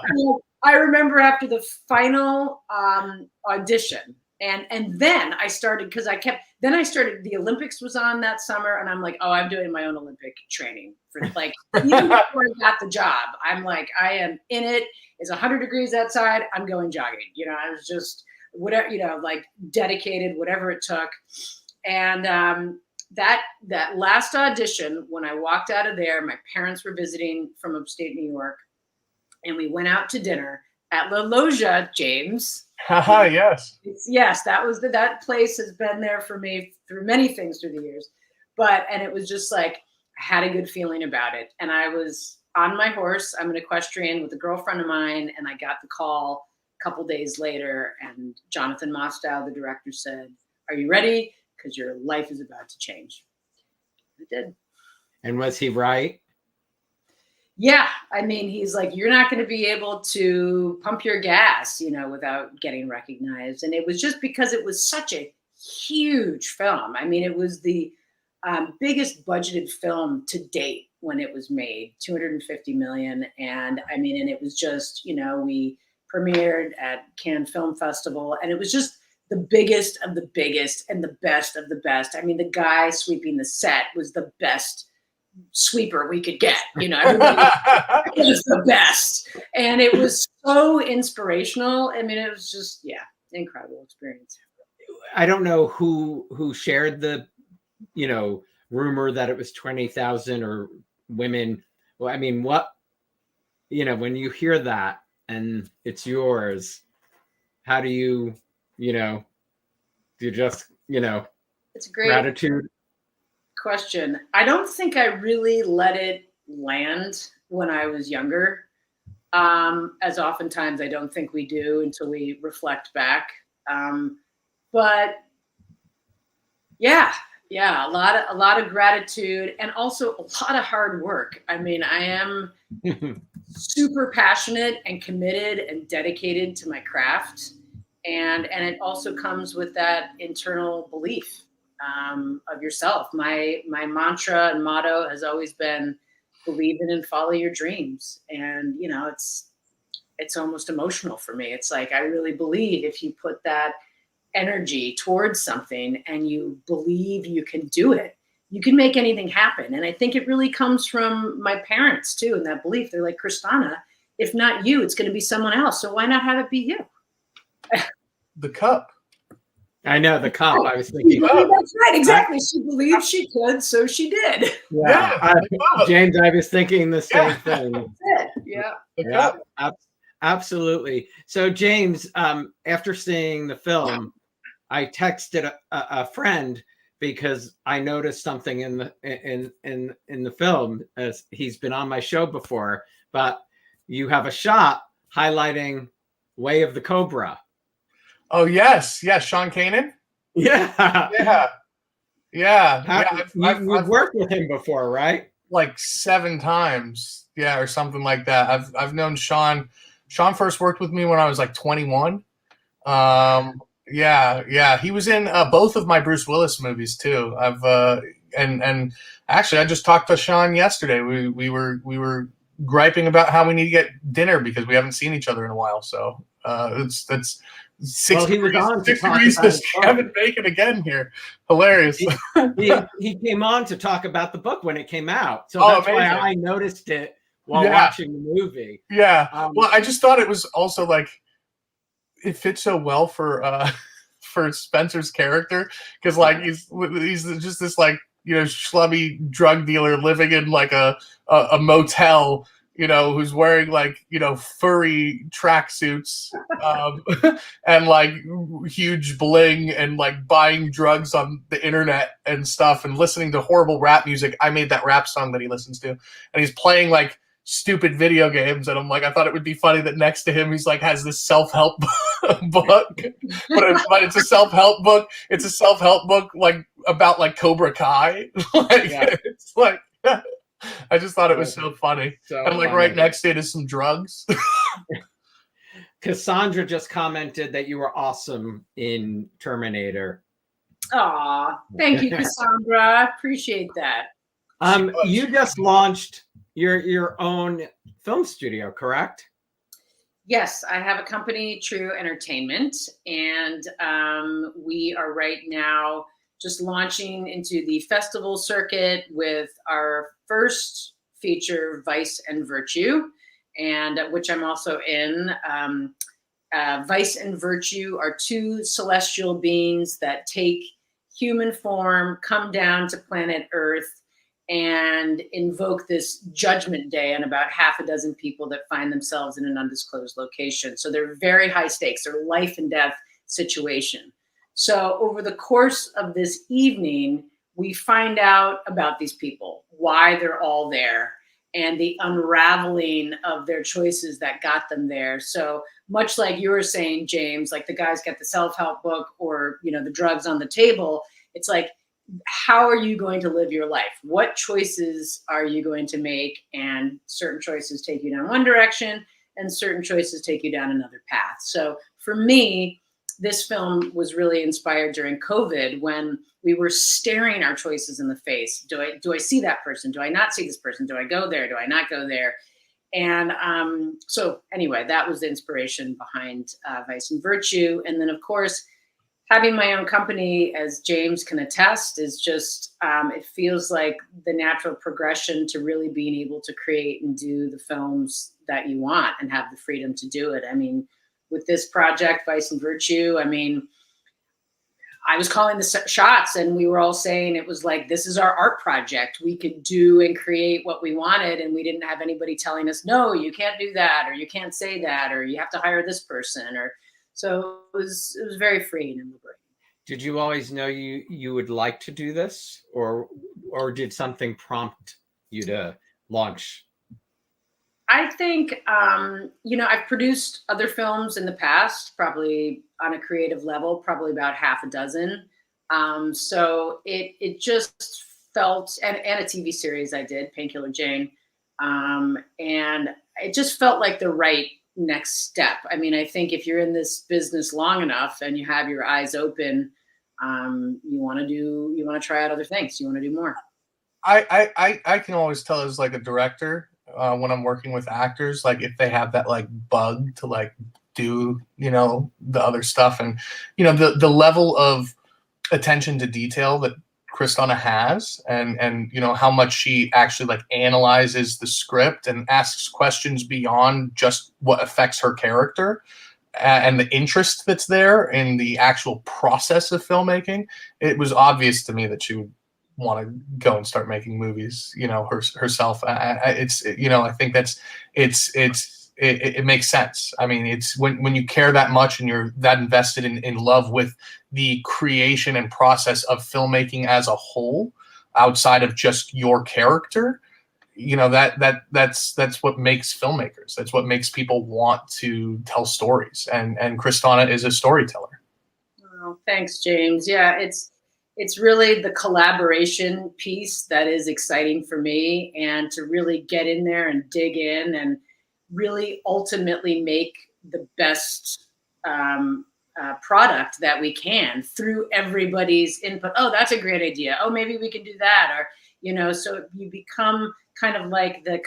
[SPEAKER 3] I remember after the final audition, and then I started, because the Olympics was on that summer, and I'm like, oh, I'm doing my own Olympic training for like, even before I got the job, I'm like, I am in it. It's 100 degrees outside. I'm going jogging. You know, I was just whatever, you know, like dedicated, whatever it took. And that last audition, when I walked out of there, my parents were visiting from upstate New York, and we went out to dinner at La Logia, James.
[SPEAKER 2] Yes.
[SPEAKER 3] Yes, that place has been there for me through many things through the years. And it was just like, I had a good feeling about it. And I was on my horse. I'm an equestrian with a girlfriend of mine. And I got the call a couple days later. And Jonathan Mostow, the director, said, are you ready? Because your life is about to change. I did.
[SPEAKER 1] And was he right?
[SPEAKER 3] Yeah. I mean, he's like, you're not going to be able to pump your gas, you know, without getting recognized. And it was just because it was such a huge film. I mean, it was the biggest budgeted film to date when it was made, $250 million. And I mean, and it was just, you know, we premiered at Cannes Film Festival, and it was just the biggest of the biggest and the best of the best. I mean, the guy sweeping the set was the best sweeper we could get. You know, everybody was the best, and it was so inspirational. I mean, it was just incredible experience.
[SPEAKER 1] I don't know who shared the, rumor that it was 20,000 or women. Well, I mean, what, when you hear that and it's yours, how do you, do you just,
[SPEAKER 3] it's a great
[SPEAKER 1] gratitude?
[SPEAKER 3] Question. I don't think I really let it land when I was younger. As oftentimes I don't think we do until we reflect back. But a lot of gratitude and also a lot of hard work. I mean, I am super passionate and committed and dedicated to my craft. And it also comes with that internal belief of yourself. My mantra and motto has always been believe in and follow your dreams. And, it's almost emotional for me. It's like, I really believe if you put that energy towards something and you believe you can do it, you can make anything happen. And I think it really comes from my parents too. And that belief, they're like, Kristanna, if not you, it's going to be someone else. So why not have it be you?
[SPEAKER 2] The cup.
[SPEAKER 1] I know, the cup. I was thinking.
[SPEAKER 3] That's right. Exactly. She believed she could, so she did.
[SPEAKER 1] Yeah. James, I was thinking the same thing.
[SPEAKER 3] That's it.
[SPEAKER 1] Yeah. Absolutely. So, James, after seeing the film, I texted a friend because I noticed something in the film, as he's been on my show before, but you have a shot highlighting Way of the Cobra.
[SPEAKER 2] Oh yes, Sean Kanan.
[SPEAKER 1] Yeah.
[SPEAKER 2] I've
[SPEAKER 1] worked with him before, right?
[SPEAKER 2] Like 7 times, or something like that. I've known Sean. Sean first worked with me when I was like 21. He was in both of my Bruce Willis movies too. And actually I just talked to Sean yesterday. We were griping about how we need to get dinner because we haven't seen each other in a while. So that's 6 degrees to Kevin Bacon again here. Hilarious.
[SPEAKER 1] He came on to talk about the book when it came out. So that's why I noticed it while watching the movie.
[SPEAKER 2] Yeah. Well, I just thought it was also like it fits so well for Spencer's character because like he's just this like schlubby drug dealer living in like a motel, who's wearing like furry tracksuits and like huge bling and like buying drugs on the internet and stuff and listening to horrible rap music. I made that rap song that he listens to, and he's playing like stupid video games, and I'm like, I thought it would be funny that next to him he's like has this self-help book, but it's a self-help book. It's a self-help book like about like Cobra Kai. It's like I just thought it was so funny. And like right next to it is some drugs.
[SPEAKER 1] Cassandra just commented that you were awesome in Terminator.
[SPEAKER 3] Aw, thank you, Cassandra. I appreciate that.
[SPEAKER 1] You just launched your own film studio, correct?
[SPEAKER 3] Yes, I have a company, True Entertainment, and we are right now just launching into the festival circuit with our first feature, Vice and Virtue, and which I'm also in. Vice and Virtue are 2 celestial beings that take human form, come down to planet Earth, and invoke this judgment day on about half a dozen people that find themselves in an undisclosed location. So they're very high stakes. They're life and death situation. So over the course of this evening, we find out about these people, why they're all there, and the unraveling of their choices that got them there. So much like you were saying, James, like the guy's got the self-help book or, the drugs on the table. It's like, how are you going to live your life? What choices are you going to make? And certain choices take you down one direction and certain choices take you down another path. So for me, this film was really inspired during COVID when we were staring our choices in the face. Do I see that person? Do I not see this person? Do I go there? Do I not go there? And so anyway, that was the inspiration behind Vice and Virtue. And then, of course, having my own company, as James can attest, is just, it feels like the natural progression to really being able to create and do the films that you want and have the freedom to do it. I mean, with this project, Vice and Virtue, I mean, I was calling the shots and we were all saying it was like, this is our art project. We could do and create what we wanted. And we didn't have anybody telling us, no, you can't do that, or you can't say that, or you have to hire this person. Or so it was very freeing and liberating.
[SPEAKER 1] Did you always know you would like to do this, or did something prompt you to launch?
[SPEAKER 3] I think, you know, I've produced other films in the past, probably on a creative level, probably about half a dozen. So it just felt, and a TV series I did, Painkiller Jane. And it just felt like the right next step. I mean, I think if you're in this business long enough and you have your eyes open, you want to try out other things. You want to do more.
[SPEAKER 2] I can always tell as like a director, when I'm working with actors, like if they have that like bug to like do, you know, the other stuff, and you know, the level of attention to detail that Kristanna has, and you know how much she actually like analyzes the script and asks questions beyond just what affects her character, and the interest that's there in the actual process of filmmaking. It was obvious to me that she would want to go and start making movies, you know, herself. It's, you know, I think that's, it makes sense. I mean, it's when you care that much and you're that invested in love with the creation and process of filmmaking as a whole, outside of just your character, you know, that's what makes filmmakers. That's what makes people want to tell stories. And Kristanna is a storyteller.
[SPEAKER 3] Oh, thanks, James. Yeah, it's really the collaboration piece that is exciting for me, and to really get in there and dig in and really ultimately make the best product that we can through everybody's input. Oh, that's a great idea. Oh, maybe we can do that. Or, you know, so you become kind of like the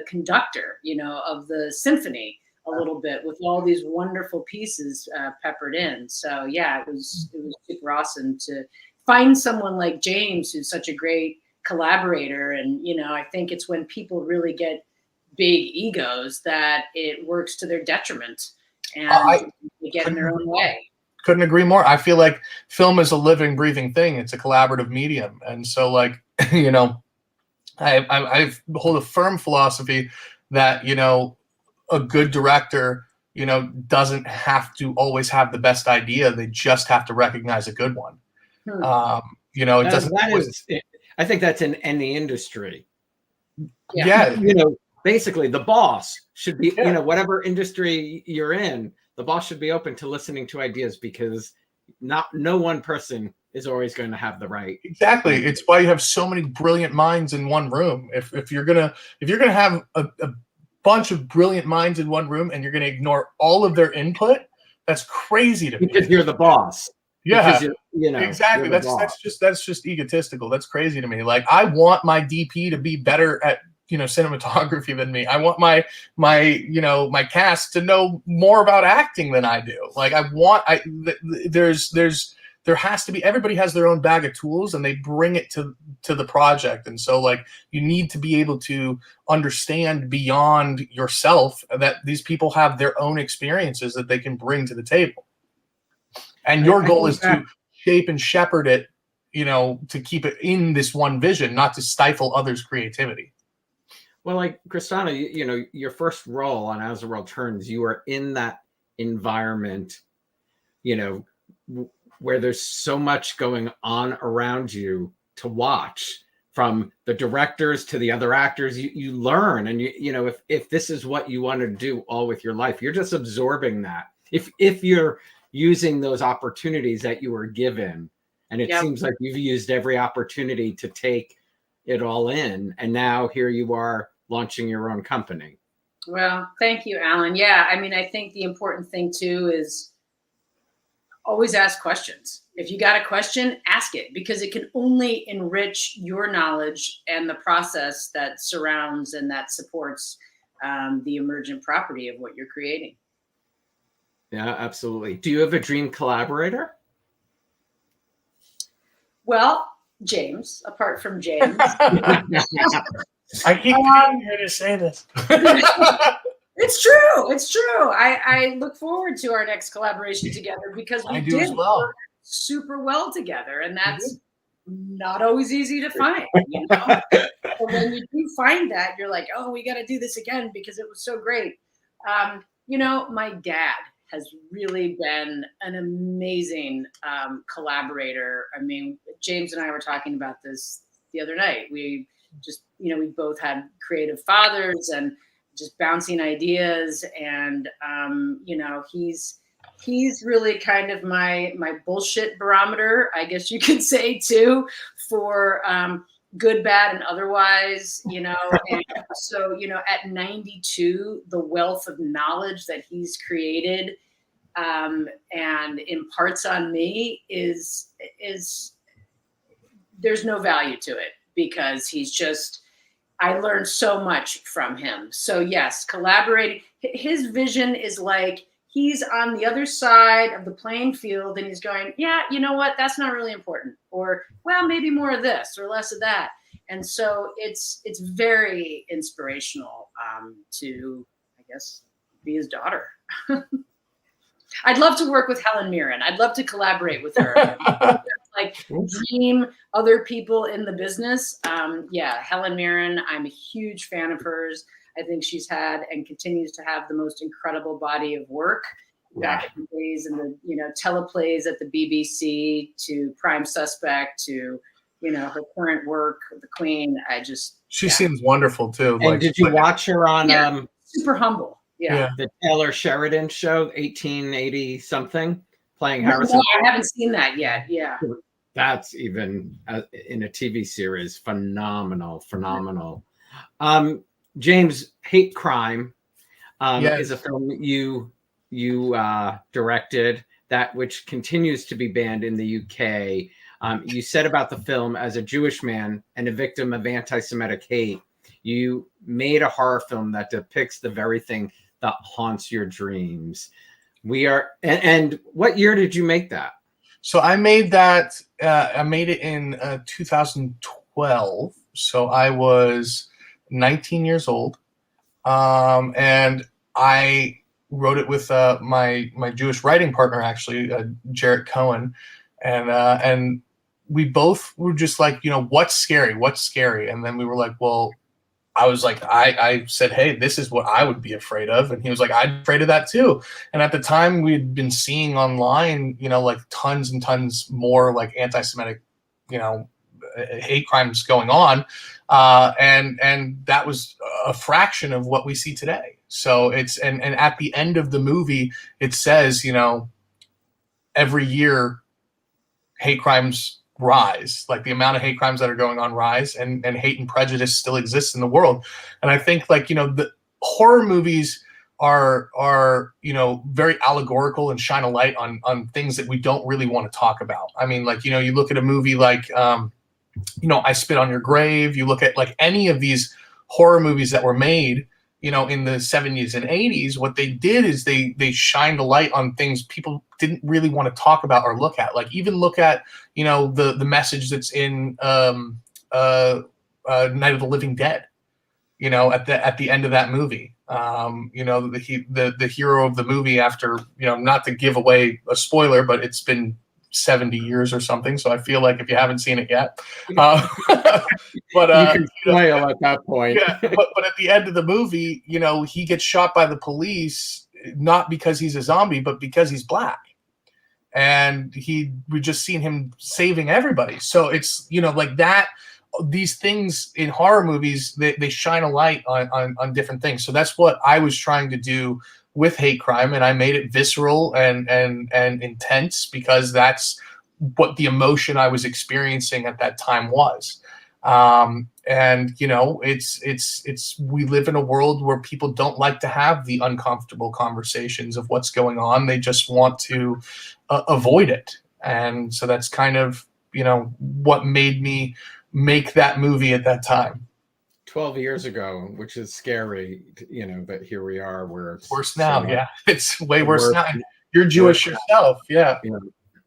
[SPEAKER 3] conductor, you know, of the symphony a little bit, with all these wonderful pieces peppered in. So yeah, it was super awesome to find someone like James, who's such a great collaborator. And, you know, I think it's when people really get big egos that it works to their detriment, and they get in their own way.
[SPEAKER 2] Couldn't agree more. I feel like film is a living, breathing thing. It's a collaborative medium. And so like, you know, I hold a firm philosophy that, you know, a good director, you know, doesn't have to always have the best idea. They just have to recognize a good one. You know, it doesn't.
[SPEAKER 1] I think that's in any industry.
[SPEAKER 2] Yeah.
[SPEAKER 1] You know, basically the boss should be, you know, whatever industry you're in, the boss should be open to listening to ideas, because no one person is always going to have the right.
[SPEAKER 2] Exactly. It's why you have so many brilliant minds in one room. If you're gonna have a bunch of brilliant minds in one room and you're gonna ignore all of their input, that's crazy to me.
[SPEAKER 1] Because you're the boss.
[SPEAKER 2] Yeah,
[SPEAKER 1] you know,
[SPEAKER 2] exactly. That's just egotistical. That's crazy to me. Like, I want my DP to be better at, you know, cinematography than me. I want my you know, my cast to know more about acting than I do. Like, there has to be, everybody has their own bag of tools and they bring it to the project. And so like, you need to be able to understand beyond yourself that these people have their own experiences that they can bring to the table. And your goal is to shape and shepherd it, you know, to keep it in this one vision, not to stifle others' creativity.
[SPEAKER 1] Well, like Kristanna, you know, your first role on As the World Turns, you were in that environment, you know, where there's so much going on around you to watch, from the directors to the other actors. You learn, and you know, if this is what you want to do all with your life, you're just absorbing that. If you're using those opportunities that you were given, and it seems like you've used every opportunity to take it all in, and now here you are launching your own company.
[SPEAKER 3] Well, thank you, Alan. Yeah, I mean, I think the important thing too is always ask questions. If you got a question, ask it, because it can only enrich your knowledge and the process that surrounds and that supports the emergent property of what you're creating.
[SPEAKER 1] Yeah, absolutely. Do you have a dream collaborator?
[SPEAKER 3] Well, James, apart from James.
[SPEAKER 2] I keep paying her to say this.
[SPEAKER 3] It's true. It's true. I look forward to our next collaboration together because we did work super well together, and that's not always easy to find. You know? But when you do find that, you're like, oh, we got to do this again because it was so great. You know, my dad has really been an amazing collaborator. I mean, James and I were talking about this the other night. We just, you know, we both had creative fathers and just bouncing ideas. And, you know, he's really kind of my bullshit barometer, I guess you could say too, for good, bad, and otherwise, you know. And so, you know, at 92, the wealth of knowledge that he's created and imparts on me is there's no value to it, because he's just, I learned so much from him. So yes, collaborating, his vision is like, he's on the other side of the playing field and he's going, yeah, you know what? That's not really important. Or, well, maybe more of this or less of that. And so it's very inspirational to, I guess, be his daughter. I'd love to work with Helen Mirren. I'd love to collaborate with her. Like dream other people in the business. Yeah, Helen Mirren, I'm a huge fan of hers. I think she's had and continues to have the most incredible body of work back in the days, and the, you know, teleplays at the BBC to Prime Suspect to, you know, her current work, The Queen. She
[SPEAKER 2] seems wonderful too.
[SPEAKER 1] And did you watch her on
[SPEAKER 3] super humble? Yeah.
[SPEAKER 1] The Taylor Sheridan show, 1880 something, playing Harrison?
[SPEAKER 3] No, I haven't seen that yet. Yeah.
[SPEAKER 1] That's even in a TV series, phenomenal. James, Hate Crime is a film you directed, that which continues to be banned in the UK. You said about the film, as a Jewish man and a victim of anti-Semitic hate, you made a horror film that depicts the very thing that haunts your dreams. And what year did you make that?
[SPEAKER 2] So I made that. I made it in 2012. So I was 19 years old, and I wrote it with my Jewish writing partner, actually, Jarrett Cohen, and we both were just like, you know, what's scary, and then we were like, well, I was like, I said, hey, this is what I would be afraid of. And he was like, I'm afraid of that too. And at the time we'd been seeing online, you know, like tons and tons more like anti-Semitic, you know, hate crimes going on. And that was a fraction of what we see today. So it's, and at the end of the movie, it says, you know, every year hate crimes rise, like the amount of hate crimes that are going on rise, and hate and prejudice still exists in the world. And I think, like, you know, the horror movies are, you know, very allegorical and shine a light on things that we don't really want to talk about. I mean, like, you know, you look at a movie like, you know, I Spit on Your Grave, you look at like any of these horror movies that were made, you know, in the 70s and 80s, what they did is they shined a light on things people didn't really want to talk about or look at. Like, even look at, you know, the message that's in Night of the Living Dead, you know, at the end of that movie. You know, the hero of the movie, after, you know, not to give away a spoiler, but it's been 70 years or something, so I feel like if you haven't seen it yet, but
[SPEAKER 1] you can spoil at that point.
[SPEAKER 2] Yeah, but at the end of the movie, you know, he gets shot by the police, not because he's a zombie, but because he's black, and we just seen him saving everybody. So it's, you know, like that. These things in horror movies, they shine a light on different things. So that's what I was trying to do with Hate Crime, and I made it visceral and intense, because that's what the emotion I was experiencing at that time was. And, you know, it's we live in a world where people don't like to have the uncomfortable conversations of what's going on. They just want to avoid it. And so that's kind of, you know, what made me make that movie at that time.
[SPEAKER 1] 12 years ago, which is scary, you know, but here we are where it's
[SPEAKER 2] Worse now,
[SPEAKER 1] so
[SPEAKER 2] yeah. It's way worse
[SPEAKER 1] worse.
[SPEAKER 2] now. You're Jewish
[SPEAKER 1] Worse.
[SPEAKER 2] yourself, yeah.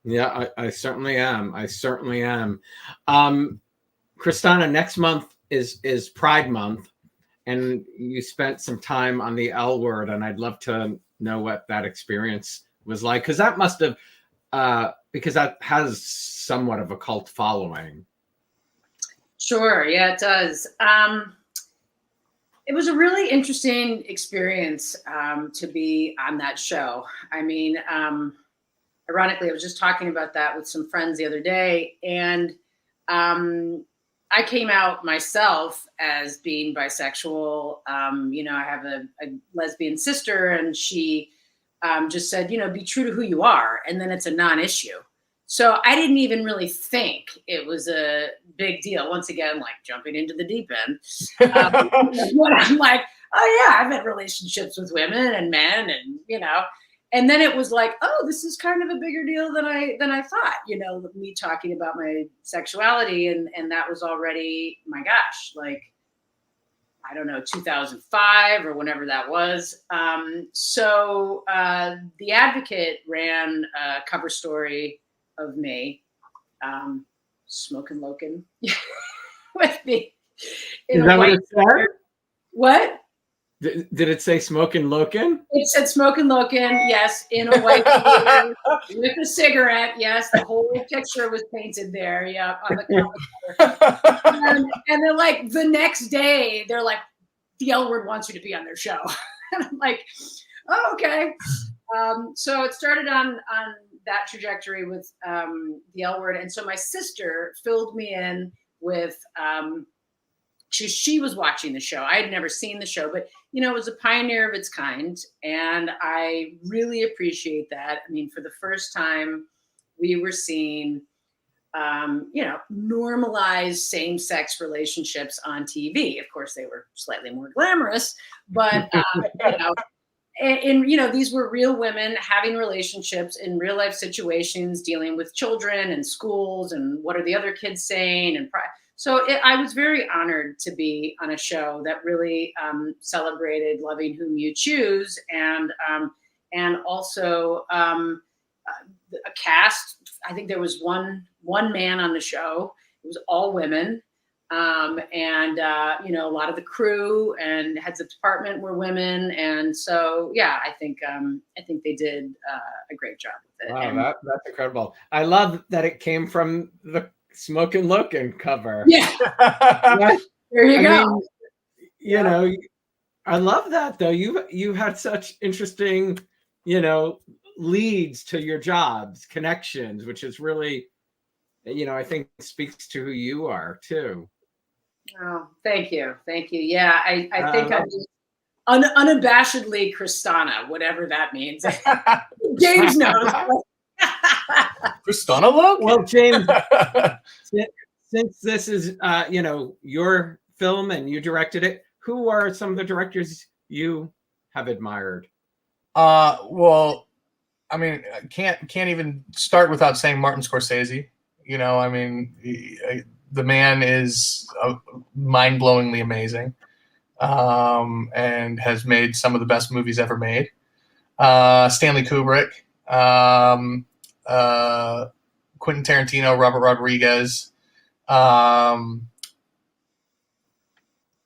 [SPEAKER 1] Yeah, I certainly am. I certainly am. Kristanna, next month is Pride Month, and you spent some time on the L Word, and I'd love to know what that experience was like, because that must have, because that has somewhat of a cult following.
[SPEAKER 3] Sure, yeah, it does. It was a really interesting experience to be on that show. I mean, ironically, I was just talking about that with some friends the other day, and I came out myself as being bisexual. You know, I have a lesbian sister, and she just said, you know, be true to who you are, and then it's a non-issue. So I didn't even really think it was a big deal. Once again, like jumping into the deep end. When I'm like, oh yeah, I've had relationships with women and men, and you know, and then it was like, oh, this is kind of a bigger deal than I thought. You know, me talking about my sexuality, and that was already, my gosh, like, I don't know, 2005 or whenever that was. So The Advocate ran a cover story of me smoking Loken with me.
[SPEAKER 1] Is that what it said?
[SPEAKER 3] What?
[SPEAKER 1] Did it say smoking Loken?
[SPEAKER 3] It said smoking Loken, yes, in a white beard with a cigarette. Yes, the whole picture was painted there. Yeah, on the cover. And they're like, the next day, they're like, the L Word wants you to be on their show. And I'm like, oh, okay. So it started on that trajectory with the L Word. And so my sister filled me in with, she was watching the show. I had never seen the show, but, you know, it was a pioneer of its kind. And I really appreciate that. I mean, for the first time, we were seeing, you know, normalized same-sex relationships on TV. Of course, they were slightly more glamorous, but, you know, and, you know, these were real women having relationships in real life situations, dealing with children and schools and what are the other kids saying. And so I was very honored to be on a show that really celebrated loving whom you choose, and also a cast. I think there was one man on the show. It was all women. You know, a lot of the crew and heads of department were women, and so yeah, I think they did a great job with it.
[SPEAKER 1] Wow, that's incredible. I love that it came from the Smokin' Loken cover.
[SPEAKER 3] Yeah, there you go.
[SPEAKER 1] Mean, you know, I love that though. You had such interesting, you know, leads to your jobs, connections, which is really, you know, I think speaks to who you are too.
[SPEAKER 3] Oh, thank you. Yeah, I think I'm just unabashedly Kristanna, whatever that means. James knows.
[SPEAKER 2] Kristanna Loken?
[SPEAKER 1] Well, James, since this is you know, your film and you directed it, who are some of the directors you have admired?
[SPEAKER 2] Well, I mean, I can't even start without saying Martin Scorsese. You know, I mean, the man is mind-blowingly amazing, and has made some of the best movies ever made. Stanley Kubrick, Quentin Tarantino, Robert Rodriguez.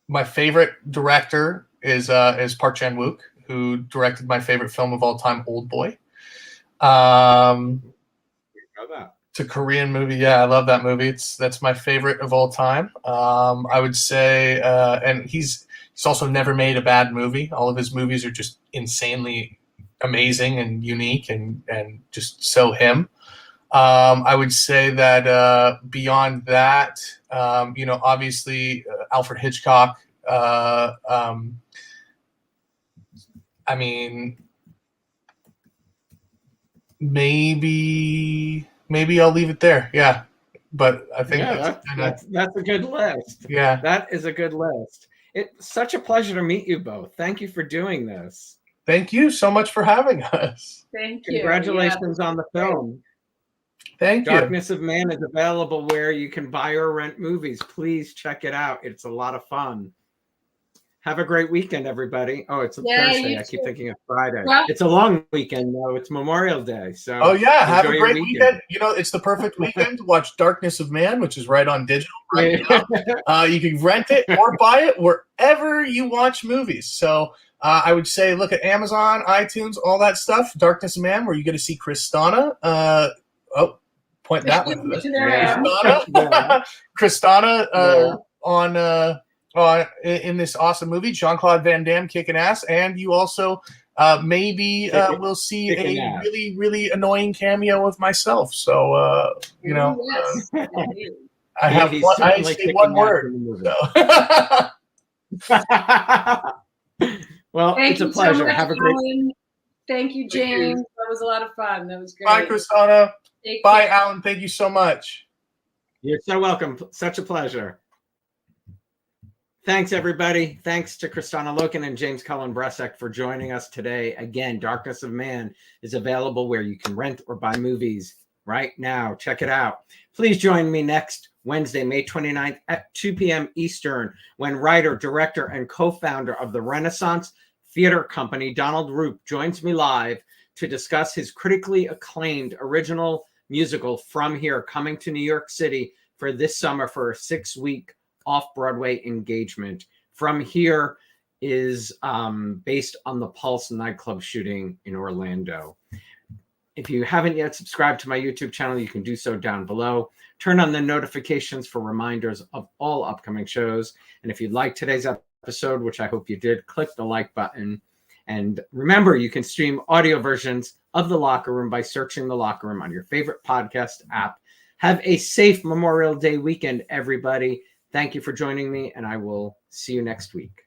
[SPEAKER 2] My favorite director is Park Chan-wook, who directed my favorite film of all time, Old Boy. It's a Korean movie. Yeah, I love that movie. That's my favorite of all time. I would say, and he's also never made a bad movie. All of his movies are just insanely amazing and unique and just so him. I would say that beyond that, you know, obviously Alfred Hitchcock. I mean, maybe I'll leave it there. Yeah, but I think
[SPEAKER 1] that's a good list.
[SPEAKER 2] Yeah,
[SPEAKER 1] that is a good list. It's such a pleasure to meet you both. Thank you for doing this.
[SPEAKER 2] Thank you so much for having us.
[SPEAKER 3] Thank you.
[SPEAKER 1] Congratulations on the film.
[SPEAKER 2] Thank you.
[SPEAKER 1] Darkness of Man is available where you can buy or rent movies. Please check it out. It's a lot of fun. Have a great weekend, everybody. Oh, it's a
[SPEAKER 3] Yeah,
[SPEAKER 1] Thursday.
[SPEAKER 3] you
[SPEAKER 1] I keep
[SPEAKER 3] too.
[SPEAKER 1] thinking it's Friday.
[SPEAKER 3] Well-
[SPEAKER 1] It's a long weekend, though. It's Memorial Day. So
[SPEAKER 2] Oh yeah, have
[SPEAKER 1] enjoy
[SPEAKER 2] a
[SPEAKER 1] your
[SPEAKER 2] great weekend. You know, it's the perfect weekend to watch Darkness of Man, which is right on digital right now. You can rent it or buy it wherever you watch movies. So I would say look at Amazon, iTunes, all that stuff. Darkness of Man, where you get to see Kristanna. Point that way. Kristanna on in this awesome movie, Jean-Claude Van Damme kicking ass, and you also maybe we'll see a really, really annoying cameo of myself. So you know, I have I say one word.
[SPEAKER 1] So. Well,
[SPEAKER 3] Thank
[SPEAKER 1] it's a
[SPEAKER 3] you
[SPEAKER 1] pleasure.
[SPEAKER 3] So much,
[SPEAKER 1] Have a great.
[SPEAKER 3] Alan. Thank you, James. That was a lot of fun. That was great.
[SPEAKER 2] Bye, Kristanna.
[SPEAKER 3] Take
[SPEAKER 2] Bye,
[SPEAKER 3] care.
[SPEAKER 2] Alan. Thank you so much.
[SPEAKER 1] You're so welcome. Such a pleasure. Thanks, everybody. Thanks to Kristanna Loken and James Cullen Bressack for joining us today. Again, Darkness of Man is available where you can rent or buy movies right now. Check it out. Please join me next Wednesday, May 29th at 2 p.m. Eastern, when writer, director, and co-founder of the Renaissance Theater Company, Donald Roop, joins me live to discuss his critically acclaimed original musical From Here, coming to New York City for this summer for a 6-week off-Broadway engagement. From Here is based on the Pulse nightclub shooting in Orlando. If you haven't yet subscribed to my YouTube channel, you can do so down below. Turn on the notifications for reminders of all upcoming shows. And if you liked today's episode, which I hope you did, click the like button. And remember, you can stream audio versions of The Locker Room by searching The Locker Room on your favorite podcast app. Have a safe Memorial Day weekend, everybody. Thank you for joining me, and I will see you next week.